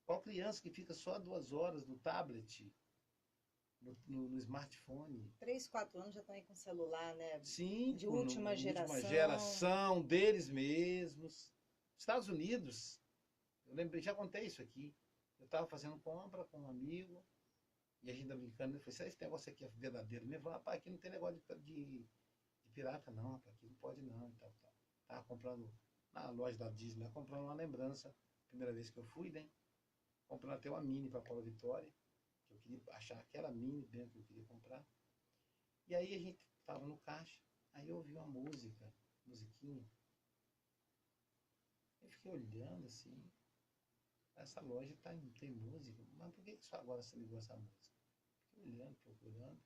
Qual criança que fica só 2 horas no tablet, no smartphone? 3, 4 anos já estão aí com celular, né? Sim, de última geração. Última geração deles mesmos. Estados Unidos, eu lembrei, já contei isso aqui. Eu estava fazendo compra com um amigo, e a gente estava brincando, ele falou, esse negócio aqui é verdadeiro mesmo? Eu falei, rapaz, aqui não tem negócio de pirata não, rapaz, aqui não pode não, e tal. Estava comprando na loja da Disney, comprando uma lembrança, primeira vez que eu fui, né? Comprando até uma Mini para Paula Vitória, que eu queria achar aquela Mini mesmo que eu queria comprar. E aí a gente estava no caixa, aí eu ouvi uma musiquinha. Eu fiquei olhando assim, essa loja tem música, mas por que só agora você ligou essa música? Fiquei olhando, procurando,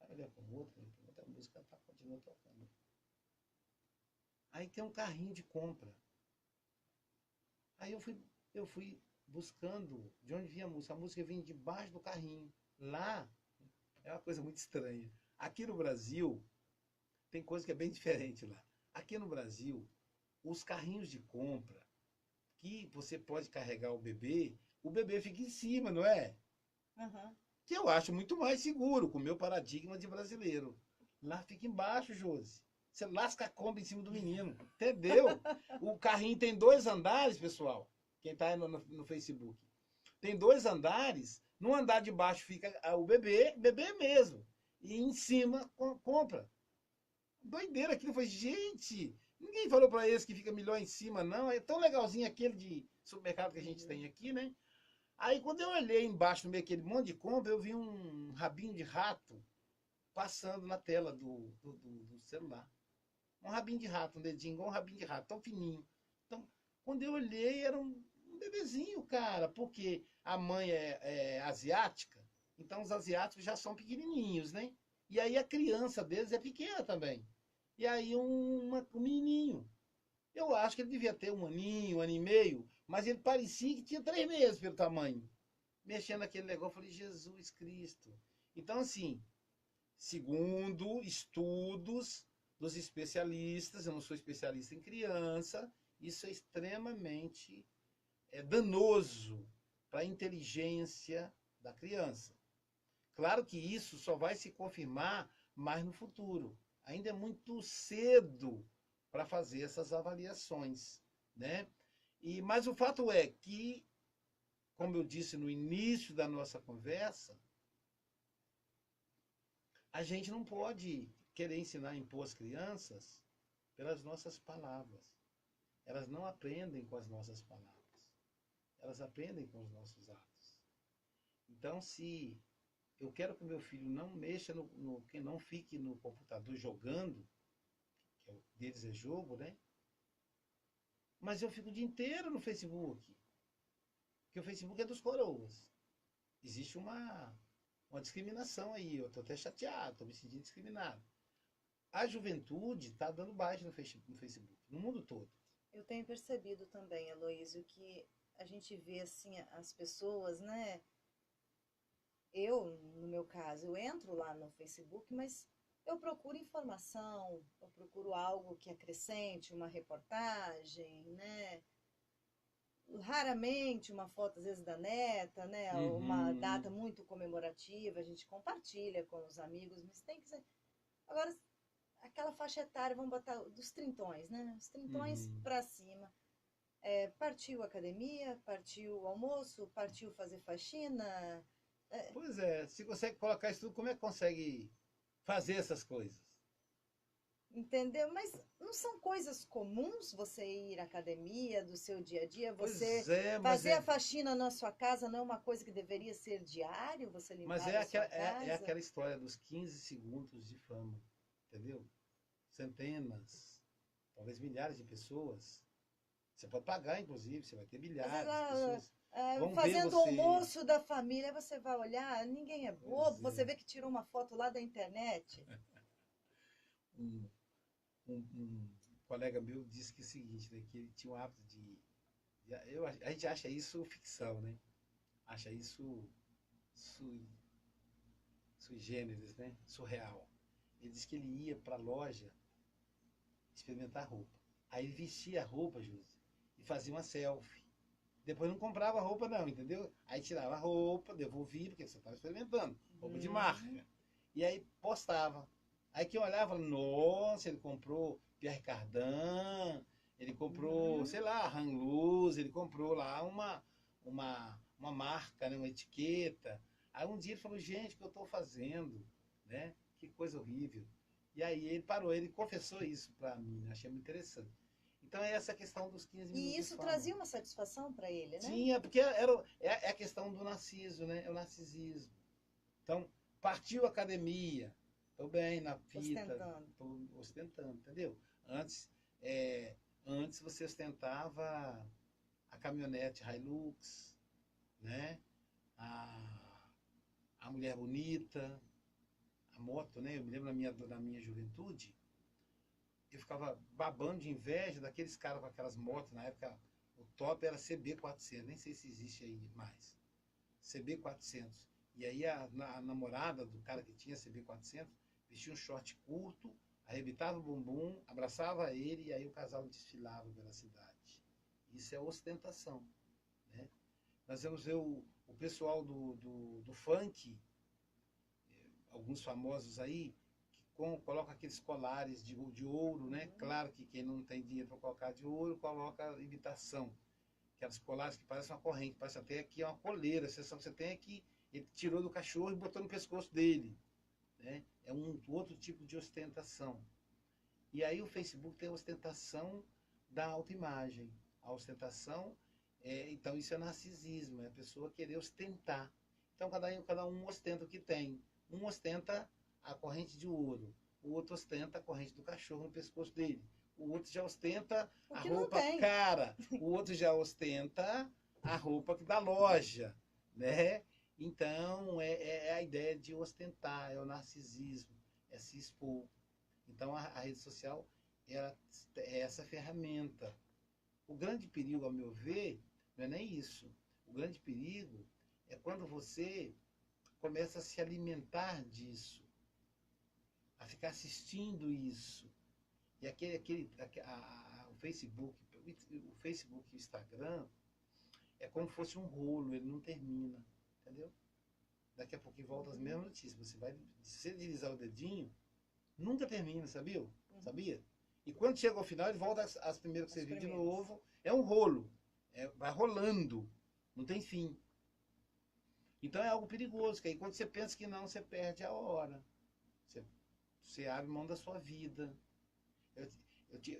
aí olhei para outra, a música continua tocando. Aí tem um carrinho de compra. Aí eu fui buscando de onde vinha a música. A música vinha debaixo do carrinho. Lá é uma coisa muito estranha. Aqui no Brasil, tem coisa que é bem diferente lá. Aqui no Brasil, os carrinhos de compra, que você pode carregar o bebê fica em cima, não é? Uhum. Que eu acho muito mais seguro, com o meu paradigma de brasileiro. Lá fica embaixo, Josi. Você lasca a compra em cima do menino, entendeu? O carrinho tem 2 andares, pessoal. Quem está aí no Facebook. Tem 2 andares. No andar de baixo fica o bebê mesmo. E em cima compra. Doideira aquilo. Foi, gente, ninguém falou para eles que fica melhor em cima, não. É tão legalzinho aquele de supermercado que a gente tem aqui, né? Aí quando eu olhei embaixo, no meio daquele monte de compra, eu vi um rabinho de rato passando na tela do celular. Um rabinho de rato, um dedinho igual um rabinho de rato, tão fininho. Então, quando eu olhei, era um bebezinho, cara, porque a mãe é asiática, então os asiáticos já são pequenininhos, né? E aí a criança deles é pequena também. E aí um menininho. Eu acho que ele devia ter 1 aninho, 1 ano e meio, mas ele parecia que tinha 3 meses pelo tamanho. Mexendo naquele negócio, eu falei, Jesus Cristo. Então, assim, segundo estudos dos especialistas, eu não sou especialista em criança, isso é extremamente danoso para a inteligência da criança. Claro que isso só vai se confirmar mais no futuro. Ainda é muito cedo para fazer essas avaliações, né? Mas o fato é que, como eu disse no início da nossa conversa, a gente não pode querer ensinar a impor as crianças pelas nossas palavras. Elas não aprendem com as nossas palavras. Elas aprendem com os nossos atos. Então, se eu quero que o meu filho não mexa que não fique no computador jogando, que deles é jogo, né? Mas eu fico o dia inteiro no Facebook. Porque o Facebook é dos coroas. Existe uma discriminação aí. Eu estou até chateado, estou me sentindo discriminado. A juventude está dando baixa no Facebook, no mundo todo. Eu tenho percebido também, Aloísio, que a gente vê assim as pessoas, né? Eu, no meu caso, eu entro lá no Facebook, mas eu procuro informação, eu procuro algo que acrescente, uma reportagem, né? Raramente uma foto, às vezes, da neta, né? Uma data muito comemorativa, a gente compartilha com os amigos, mas tem que ser... Agora, aquela faixa etária, vamos botar dos trintões, né? Os trintões para cima. Partiu academia, partiu almoço, partiu fazer faxina. Pois é, se consegue colocar isso tudo, como é que consegue fazer essas coisas? Entendeu? Mas não são coisas comuns você ir à academia do seu dia a dia, você fazer a faxina na sua casa não é uma coisa que deveria ser diário, você limpar a sua casa? É aquela história dos 15 segundos de fama, entendeu? Centenas, talvez milhares de pessoas. Você pode pagar, inclusive, você vai ter milhares de pessoas. Fazendo o almoço da família, você vai olhar, ninguém é bobo, você vê que tirou uma foto lá da internet. Um colega meu disse que é o seguinte, né, que ele tinha o hábito a gente acha isso ficção, né? Acha isso sui generis, né? Surreal. Ele disse que ele ia para a loja experimentar roupa. Aí ele vestia a roupa, Júlio, e fazia uma selfie. Depois não comprava roupa não, entendeu? Aí tirava a roupa, devolvia, porque você estava experimentando. Roupa de marca. E aí postava. Aí quem olhava, nossa, ele comprou Pierre Cardin, ele comprou, sei lá, Rangluz, ele comprou lá uma marca, né, uma etiqueta. Aí um dia ele falou, gente, o que eu estou fazendo? Né? Que coisa horrível. E aí ele parou, ele confessou isso para mim, né? Achei muito interessante. Então é essa questão dos 15 minutos. E isso trazia uma satisfação para ele, né? Sim, é porque é a questão do narciso, né? É o narcisismo. Então, partiu a academia, estou bem na fita, estou ostentando, entendeu? Antes você ostentava a caminhonete Hilux, né? A mulher bonita, a moto, né? Eu me lembro na minha juventude, eu ficava babando de inveja daqueles caras com aquelas motos. Na época, o top era CB400, nem sei se existe aí mais. CB400. E aí a namorada do cara que tinha CB400 vestia um short curto, arrebitava o bumbum, abraçava ele e aí o casal desfilava pela cidade. Isso é ostentação, né? Nós vamos ver o pessoal do funk, alguns famosos aí, coloca aqueles colares de ouro, né? Claro que quem não tem dinheiro para colocar de ouro, coloca imitação. Aquelas colares que parecem uma corrente, parece até que é uma coleira. Você tem aqui, ele tirou do cachorro e botou no pescoço dele. Né? É um outro tipo de ostentação. E aí o Facebook tem a ostentação da autoimagem. A ostentação, então isso é narcisismo, é a pessoa querer ostentar. Então cada um ostenta o que tem. Um ostenta a corrente de ouro, o outro ostenta a corrente do cachorro no pescoço dele, o outro já ostenta a roupa cara, o outro já ostenta a roupa da loja, né? Então é a ideia de ostentar, é o narcisismo, é se expor. Então a rede social ela é essa ferramenta. O grande perigo, ao meu ver, não é nem isso. O grande perigo é quando você começa a se alimentar disso, a ficar assistindo isso. E o Facebook e o Instagram é como se fosse um rolo, ele não termina, entendeu? Daqui a pouco volta as mesmas notícias. Se você deslizar o dedinho, nunca termina, sabia? Sabia? E quando chega ao final, ele volta as primeiras que você viu de novo. É um rolo. Vai rolando. Não tem fim. Então é algo perigoso, que aí quando você pensa que não, você perde a hora. Você abre mão da sua vida.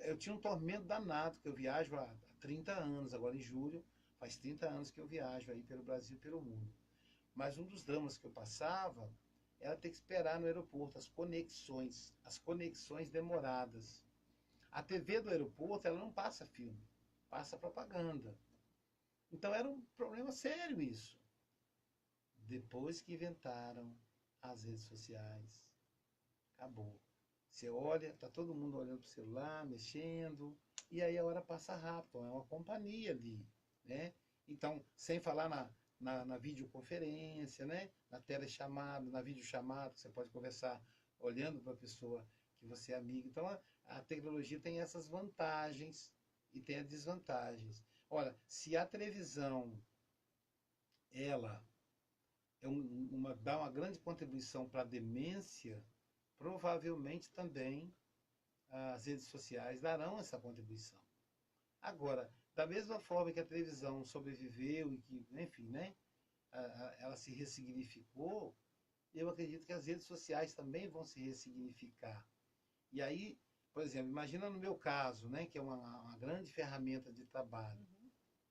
Eu tinha um tormento danado, que eu viajo há 30 anos, agora em julho, faz 30 anos que eu viajo aí pelo Brasil e pelo mundo. Mas um dos dramas que eu passava era ter que esperar no aeroporto as conexões demoradas. A TV do aeroporto, ela não passa filme, passa propaganda. Então era um problema sério isso. Depois que inventaram as redes sociais, acabou. Você olha, tá todo mundo olhando pro celular, mexendo, e aí a hora passa rápido, é uma companhia ali, né? Então, sem falar na videoconferência, né? Na telechamada, na videochamada, você pode conversar olhando para a pessoa que você é amigo. Então, a tecnologia tem essas vantagens e tem as desvantagens. Olha, se a televisão, ela dá uma grande contribuição para a demência, provavelmente também as redes sociais darão essa contribuição. Agora, da mesma forma que a televisão sobreviveu e que, enfim, né, ela se ressignificou, eu acredito que as redes sociais também vão se ressignificar. E aí, por exemplo, imagina no meu caso, né, que é uma grande ferramenta de trabalho.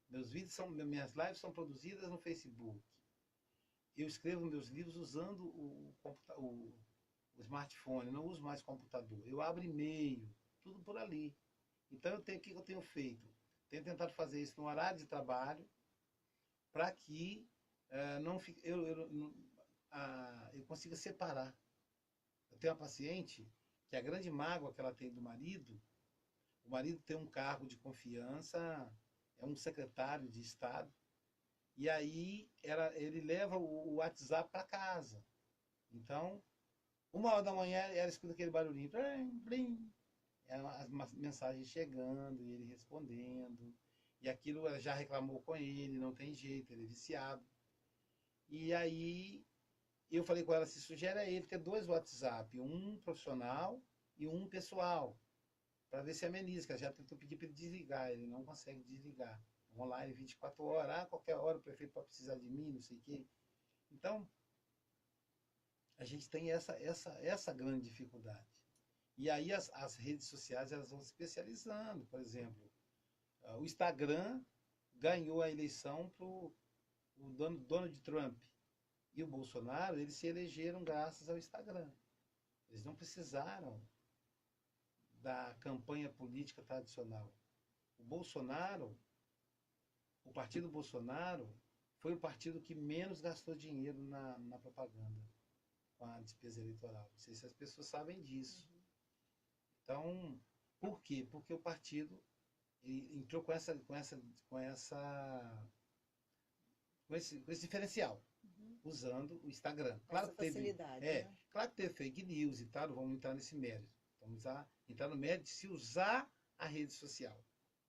Minhas lives são produzidas no Facebook. Eu escrevo meus livros usando o smartphone, não uso mais computador. Eu abro e-mail, tudo por ali. Então, o que eu tenho feito? Tenho tentado fazer isso no horário de trabalho, para que eu consiga separar. Eu tenho uma paciente que a grande mágoa que ela tem do marido, o marido tem um cargo de confiança, é um secretário de Estado, e aí ele leva o WhatsApp para casa. Então, 1h da manhã ela escuta aquele barulhinho, blim, blim, as mensagens chegando e ele respondendo. E aquilo ela já reclamou com ele, não tem jeito, ele é viciado. E aí eu falei com ela, se sugere a ele ter 2 WhatsApp, um profissional e um pessoal, para ver se ameniza, que ela já tentou pedir para ele desligar, ele não consegue desligar. Online 24 horas, qualquer hora o prefeito pode precisar de mim, não sei o quê. Então, a gente tem essa grande dificuldade. E aí as redes sociais elas vão se especializando. Por exemplo, o Instagram ganhou a eleição para o Donald Trump. E o Bolsonaro, eles se elegeram graças ao Instagram. Eles não precisaram da campanha política tradicional. O partido Bolsonaro foi o partido que menos gastou dinheiro na propaganda, com a despesa eleitoral. Não sei se as pessoas sabem disso. Então, por quê? Porque o partido entrou com esse diferencial, usando o Instagram. Claro que teve fake news e tal, vamos entrar nesse mérito. Vamos entrar no mérito de se usar a rede social.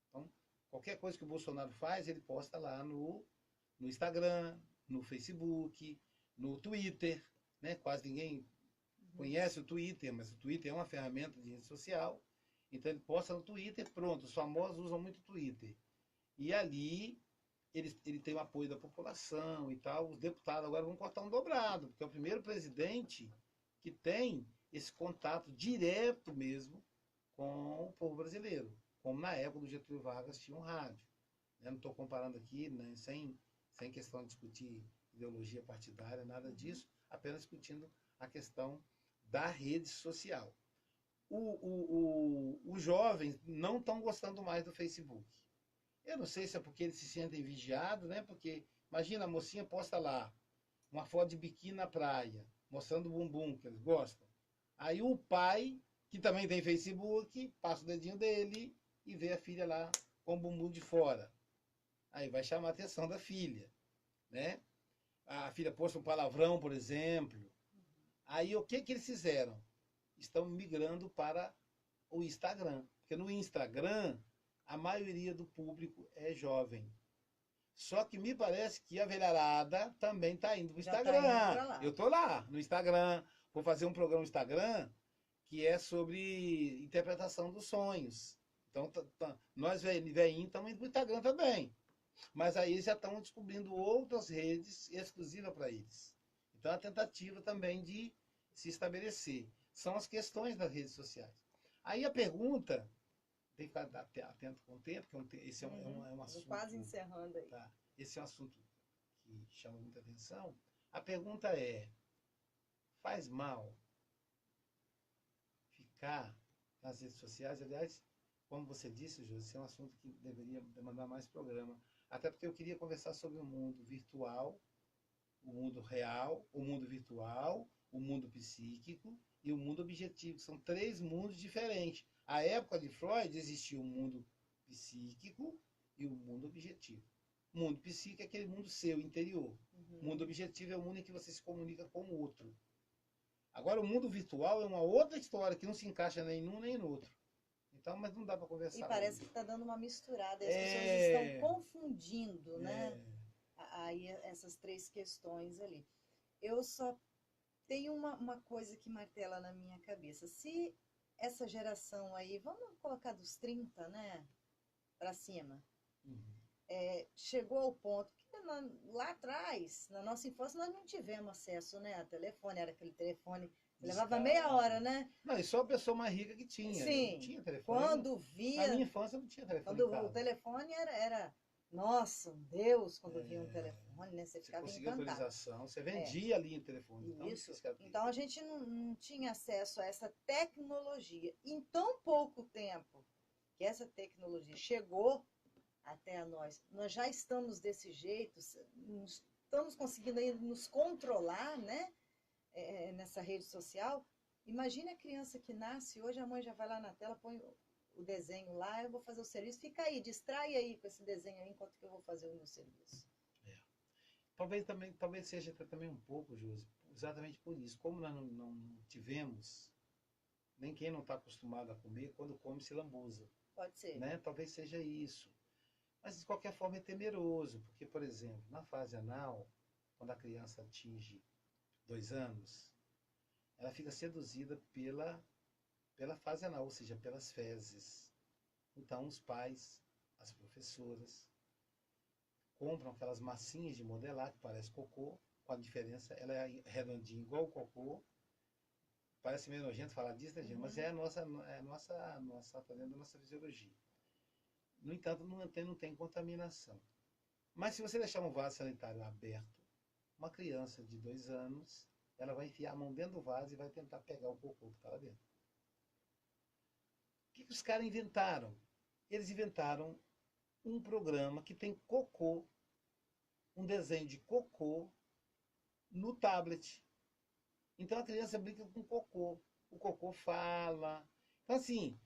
Então, qualquer coisa que o Bolsonaro faz, ele posta lá no Instagram, no Facebook, no Twitter, né? Quase ninguém conhece o Twitter, mas o Twitter é uma ferramenta de rede social. Então ele posta no Twitter, pronto, os famosos usam muito o Twitter. E ali ele tem o apoio da população e tal. Os deputados agora vão cortar um dobrado, porque é o primeiro presidente que tem esse contato direto mesmo com o povo brasileiro. Como na época do Getúlio Vargas tinha um rádio. Eu não estou comparando aqui, né, sem questão de discutir ideologia partidária, nada disso, apenas discutindo a questão da rede social. Os jovens não estão gostando mais do Facebook. Eu não sei se é porque eles se sentem vigiados, né? Porque, imagina, a mocinha posta lá uma foto de biquíni na praia, mostrando o bumbum, que eles gostam. Aí o pai que também tem Facebook, passa o dedinho dele e vê a filha lá com o bumbum de fora. Aí vai chamar a atenção da filha, né? A filha posta um palavrão, por exemplo. Aí o que eles fizeram? Estão migrando para o Instagram. Porque no Instagram, a maioria do público é jovem. Só que me parece que a velharada também está indo para o Já tá Instagram. indo pra lá. Eu tô lá no Instagram. Vou fazer um programa no Instagram que é sobre interpretação dos sonhos. Então, nós velhinhos estamos indo para o Instagram também. Mas aí eles já estão descobrindo outras redes exclusivas para eles. Então, a tentativa também de se estabelecer. São as questões das redes sociais. Aí a pergunta, tem que ficar atento com o tempo, porque esse é um assunto... Quase encerrando aí. Tá, esse é um assunto que chama muita atenção. A pergunta é, faz mal ficar nas redes sociais? Aliás, como você disse, Júlio, esse é um assunto que deveria demandar mais programa. Até porque eu queria conversar sobre o mundo virtual, o mundo real, o mundo virtual, o mundo psíquico e o mundo objetivo. São 3 mundos diferentes. A época de Freud existia o mundo psíquico e o mundo objetivo. O mundo psíquico é aquele mundo seu, interior. O mundo objetivo é o mundo em que você se comunica com o outro. Agora, o mundo virtual é uma outra história que não se encaixa nem num nem no outro. Então, mas não dá para conversar. E parece hoje. que está dando uma misturada. As pessoas estão confundindo, né? Aí essas 3 questões ali. Eu só tenho uma coisa que martela na minha cabeça. Se essa geração aí, vamos colocar dos 30, né? Para cima. Chegou ao ponto que lá atrás, na nossa infância, nós não tivemos acesso, né, a telefone, era aquele telefone, levava meia hora, né? Não, e só a pessoa mais rica que tinha. Sim, não tinha telefone. quando via... Na minha infância não tinha telefone. Quando o telefone era nossa, Deus, quando via um telefone, né? Você ficava conseguia encantado. autorização, você vendia ali o telefone. Isso. Então a gente não tinha acesso a essa tecnologia. Em tão pouco tempo que essa tecnologia chegou até nós já estamos desse jeito, estamos conseguindo aí nos controlar, né? Nessa rede social. Imagine a criança que nasce, hoje a mãe já vai lá na tela, põe o desenho lá, eu vou fazer o serviço, fica aí, distrai aí com esse desenho aí, enquanto que eu vou fazer o meu serviço. Talvez seja também um pouco, Josi, exatamente por isso. Como nós não tivemos, nem quem não está acostumado a comer, quando come se lambuza. Pode ser. Né? Talvez seja isso. Mas, de qualquer forma, é temeroso, porque, por exemplo, na fase anal, quando a criança atinge 2 anos, ela fica seduzida pela fase anal, ou seja, pelas fezes. Então, os pais, as professoras, compram aquelas massinhas de modelar, que parece cocô, com a diferença, ela é redondinha igual o cocô, parece meio nojento falar disso, né, gente? Mas é a nossa tá dentro da nossa fisiologia. No entanto, não tem contaminação. Mas se você deixar um vaso sanitário aberto, uma criança de 2 anos, ela vai enfiar a mão dentro do vaso e vai tentar pegar o cocô que está lá dentro. O que os caras inventaram? Eles inventaram um programa que tem cocô, um desenho de cocô no tablet. Então a criança brinca com cocô. O cocô fala. Então assim,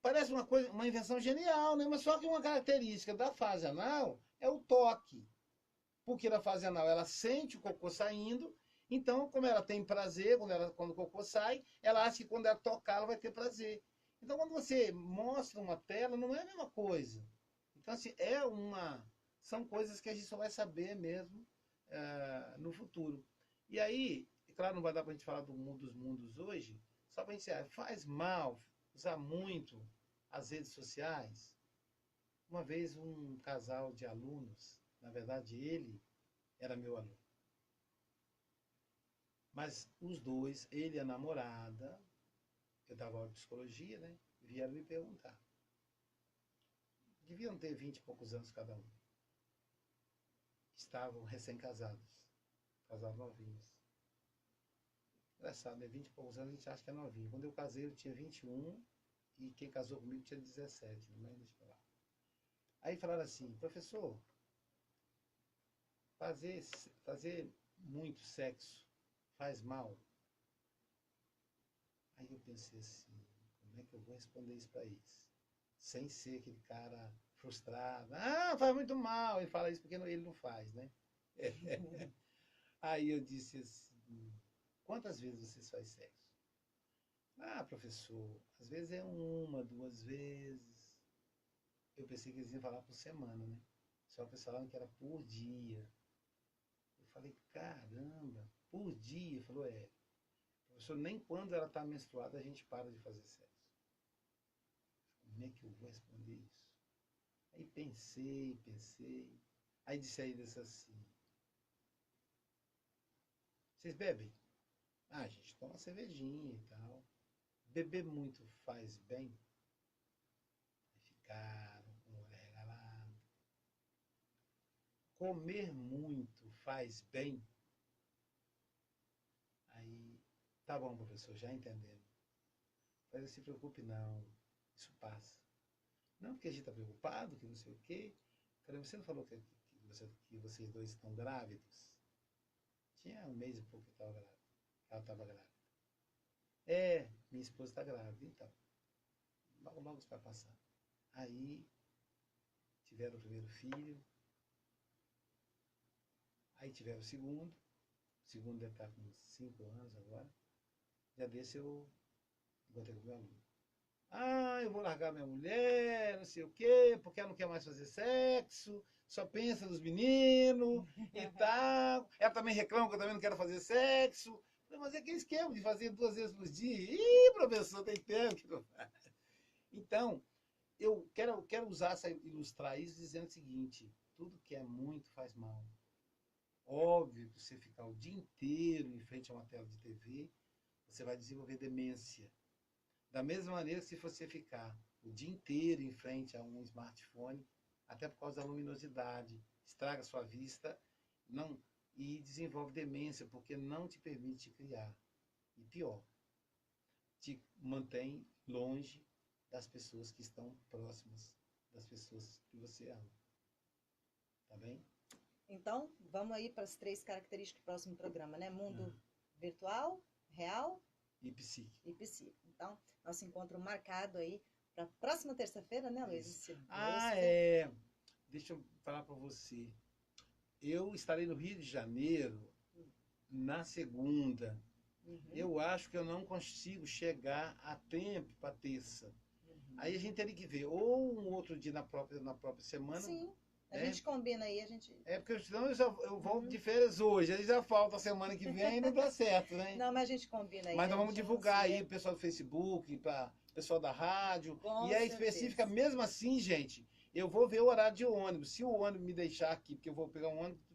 parece uma invenção genial, né? Mas só que uma característica da fase anal é o toque. Porque na fase anal ela sente o cocô saindo, então como ela tem prazer, quando o cocô sai, ela acha que quando ela tocar ela vai ter prazer. Então quando você mostra uma tela, não é a mesma coisa. Então assim, são coisas que a gente só vai saber mesmo no futuro. E aí, claro, não vai dar pra gente falar dos mundos hoje, só pra gente dizer, faz mal usar muito as redes sociais. Uma vez um casal de alunos, na verdade ele era meu aluno, mas os dois, ele e a namorada, eu dava aula de psicologia, né, vieram me perguntar. Deviam ter 20 e poucos anos cada um. Estavam recém-casados, casados novinhos. Engraçado, né? 20 e poucos anos a gente acha que é novinho. Quando eu casei eu tinha 21 e quem casou comigo tinha 17, mas deixa eu falar. Aí falaram assim, professor, fazer muito sexo faz mal? Aí eu pensei assim, como é que eu vou responder isso para eles? Sem ser aquele cara frustrado. Ah, faz muito mal. Ele fala isso porque ele não faz, né? Aí eu disse assim, quantas vezes vocês fazem sexo? Ah, professor, às vezes é uma, duas vezes. Eu pensei que eles iam falar por semana, né? Só que eles falaram que era por dia. Eu falei, caramba, por dia? Ele falou, é. Professor, nem quando ela está menstruada a gente para de fazer sexo. Como é que eu vou responder isso? Aí pensei. Aí disse a eles assim, vocês bebem? Ah, a gente toma cervejinha e tal. Beber muito faz bem? Ficaram com o olho arregalado. Comer muito faz bem? Aí, tá bom, professor, já entendemos. Mas não se preocupe não, isso passa. Não, porque a gente está preocupado, que não sei o quê. Falei, você não falou que vocês dois estão grávidos? Tinha um mês e pouco que ela estava grávida. É, minha esposa está grávida, então. Logo isso vai passar. Aí, tiveram o primeiro filho. Aí tiveram o segundo. O segundo deve estar com 5 anos agora. Já desse eu encontrei com meu aluno. Ah, eu vou largar minha mulher, não sei o quê, porque ela não quer mais fazer sexo, só pensa nos meninos e tal. Ela também reclama que eu também não quero fazer sexo. Mas é aquele esquema de fazer 2 vezes por dia. Ih, professor, tem tempo que não faz. Então, eu quero ilustrar isso dizendo o seguinte, tudo que é muito faz mal. Óbvio que você ficar o dia inteiro em frente a uma tela de TV, você vai desenvolver demência. Da mesma maneira que se você ficar o dia inteiro em frente a um smartphone, até por causa da luminosidade, estraga sua vista e desenvolve demência, porque não te permite criar. E pior, te mantém longe das pessoas que estão próximas, das pessoas que você ama. Tá bem? Então, vamos aí para as 3 características do próximo programa, né? Mundo virtual, real e psíquico. Então, nosso encontro marcado aí para a próxima terça-feira, né, Luiz? Deixa eu falar para você. Eu estarei no Rio de Janeiro na segunda. Eu acho que eu não consigo chegar a tempo para terça. Aí a gente teria que ver ou um outro dia na própria semana. Sim. A gente combina aí, a gente... porque senão eu volto de férias hoje, aí já falta a semana que vem e não dá certo, né? Não, mas a gente combina aí. Mas nós vamos divulgar aí o pessoal do Facebook, para o pessoal da rádio. Com e é certeza. Específica, mesmo assim, gente, eu vou ver o horário de ônibus. Se o ônibus me deixar aqui, porque eu vou pegar um ônibus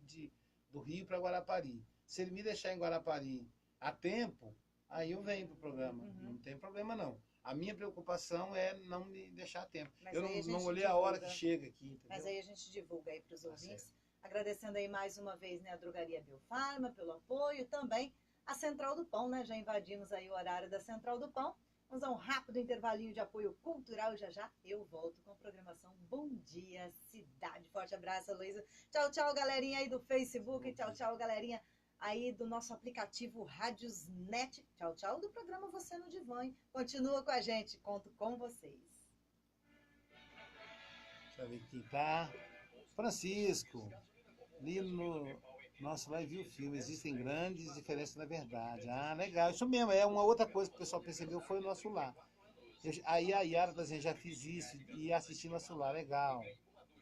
do Rio para Guarapari. Se ele me deixar em Guarapari a tempo, aí eu venho pro programa. Não tem problema, não. A minha preocupação é não me deixar a tempo. Mas eu não olhei a hora que chega aqui, entendeu? Mas aí a gente divulga aí para os ouvintes. Agradecendo aí mais uma vez, né, a Drogaria Biofarma pelo apoio, também a Central do Pão, né? Já invadimos aí o horário da Central do Pão. Vamos a um rápido intervalinho de apoio cultural e já eu volto com a programação Bom Dia Cidade. Forte abraço, Luísa. Tchau, tchau, galerinha aí do Facebook. Tchau, tchau, galerinha aí do nosso aplicativo Rádiosnet. Tchau, tchau, do programa Você no Divã, hein? Continua com a gente, conto com vocês. Deixa eu ver quem tá. Francisco, ali no... Nossa, vai ver o filme. Existem grandes diferenças na verdade. Ah, legal. Isso mesmo, é uma outra coisa que o pessoal percebeu, foi o Nosso Lar. Aí a Yara tá dizendo, já fiz isso e assisti Nosso Lar, legal.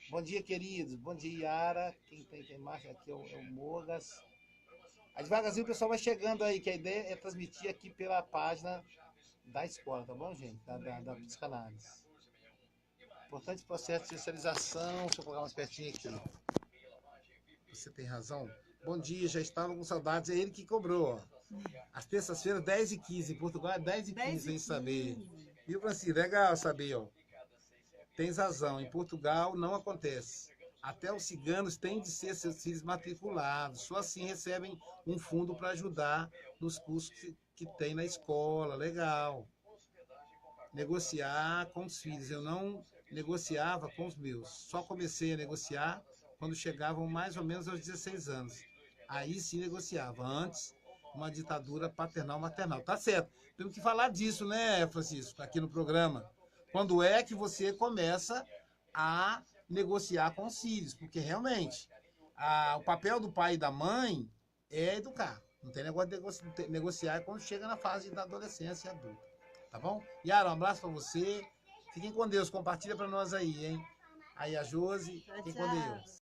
Bom dia, queridos. Bom dia, Yara. Quem tem mais aqui é o Mogas. Aí devagarzinho o pessoal vai chegando aí, que a ideia é transmitir aqui pela página da escola, tá bom, gente? Da psicanálise. Importante processo de socialização. Deixa eu colocar mais pertinho aqui. Você tem razão. Bom dia, já estava com saudades. É ele que cobrou, ó. Às terças-feiras, 10h15. Em Portugal é 10h15, sem saber. Viu, Francisco? Legal saber, ó. Tens razão. Em Portugal não acontece. Até os ciganos têm de ser seus filhos matriculados. Só assim recebem um fundo para ajudar nos custos que tem na escola. Legal. Negociar com os filhos. Eu não negociava com os meus. Só comecei a negociar quando chegavam mais ou menos aos 16 anos. Aí sim negociava. Antes, uma ditadura paternal-maternal. Tá certo. Temos que falar disso, né, Francisco, aqui no programa. Quando é que você começa a negociar com os filhos? Porque realmente o papel do pai e da mãe é educar. Não tem negócio de negociar quando chega na fase da adolescência e adulta. Tá bom? Yara, um abraço pra você. Fiquem com Deus. Compartilha pra nós aí, hein? Aí a Josi. Fiquem com Deus.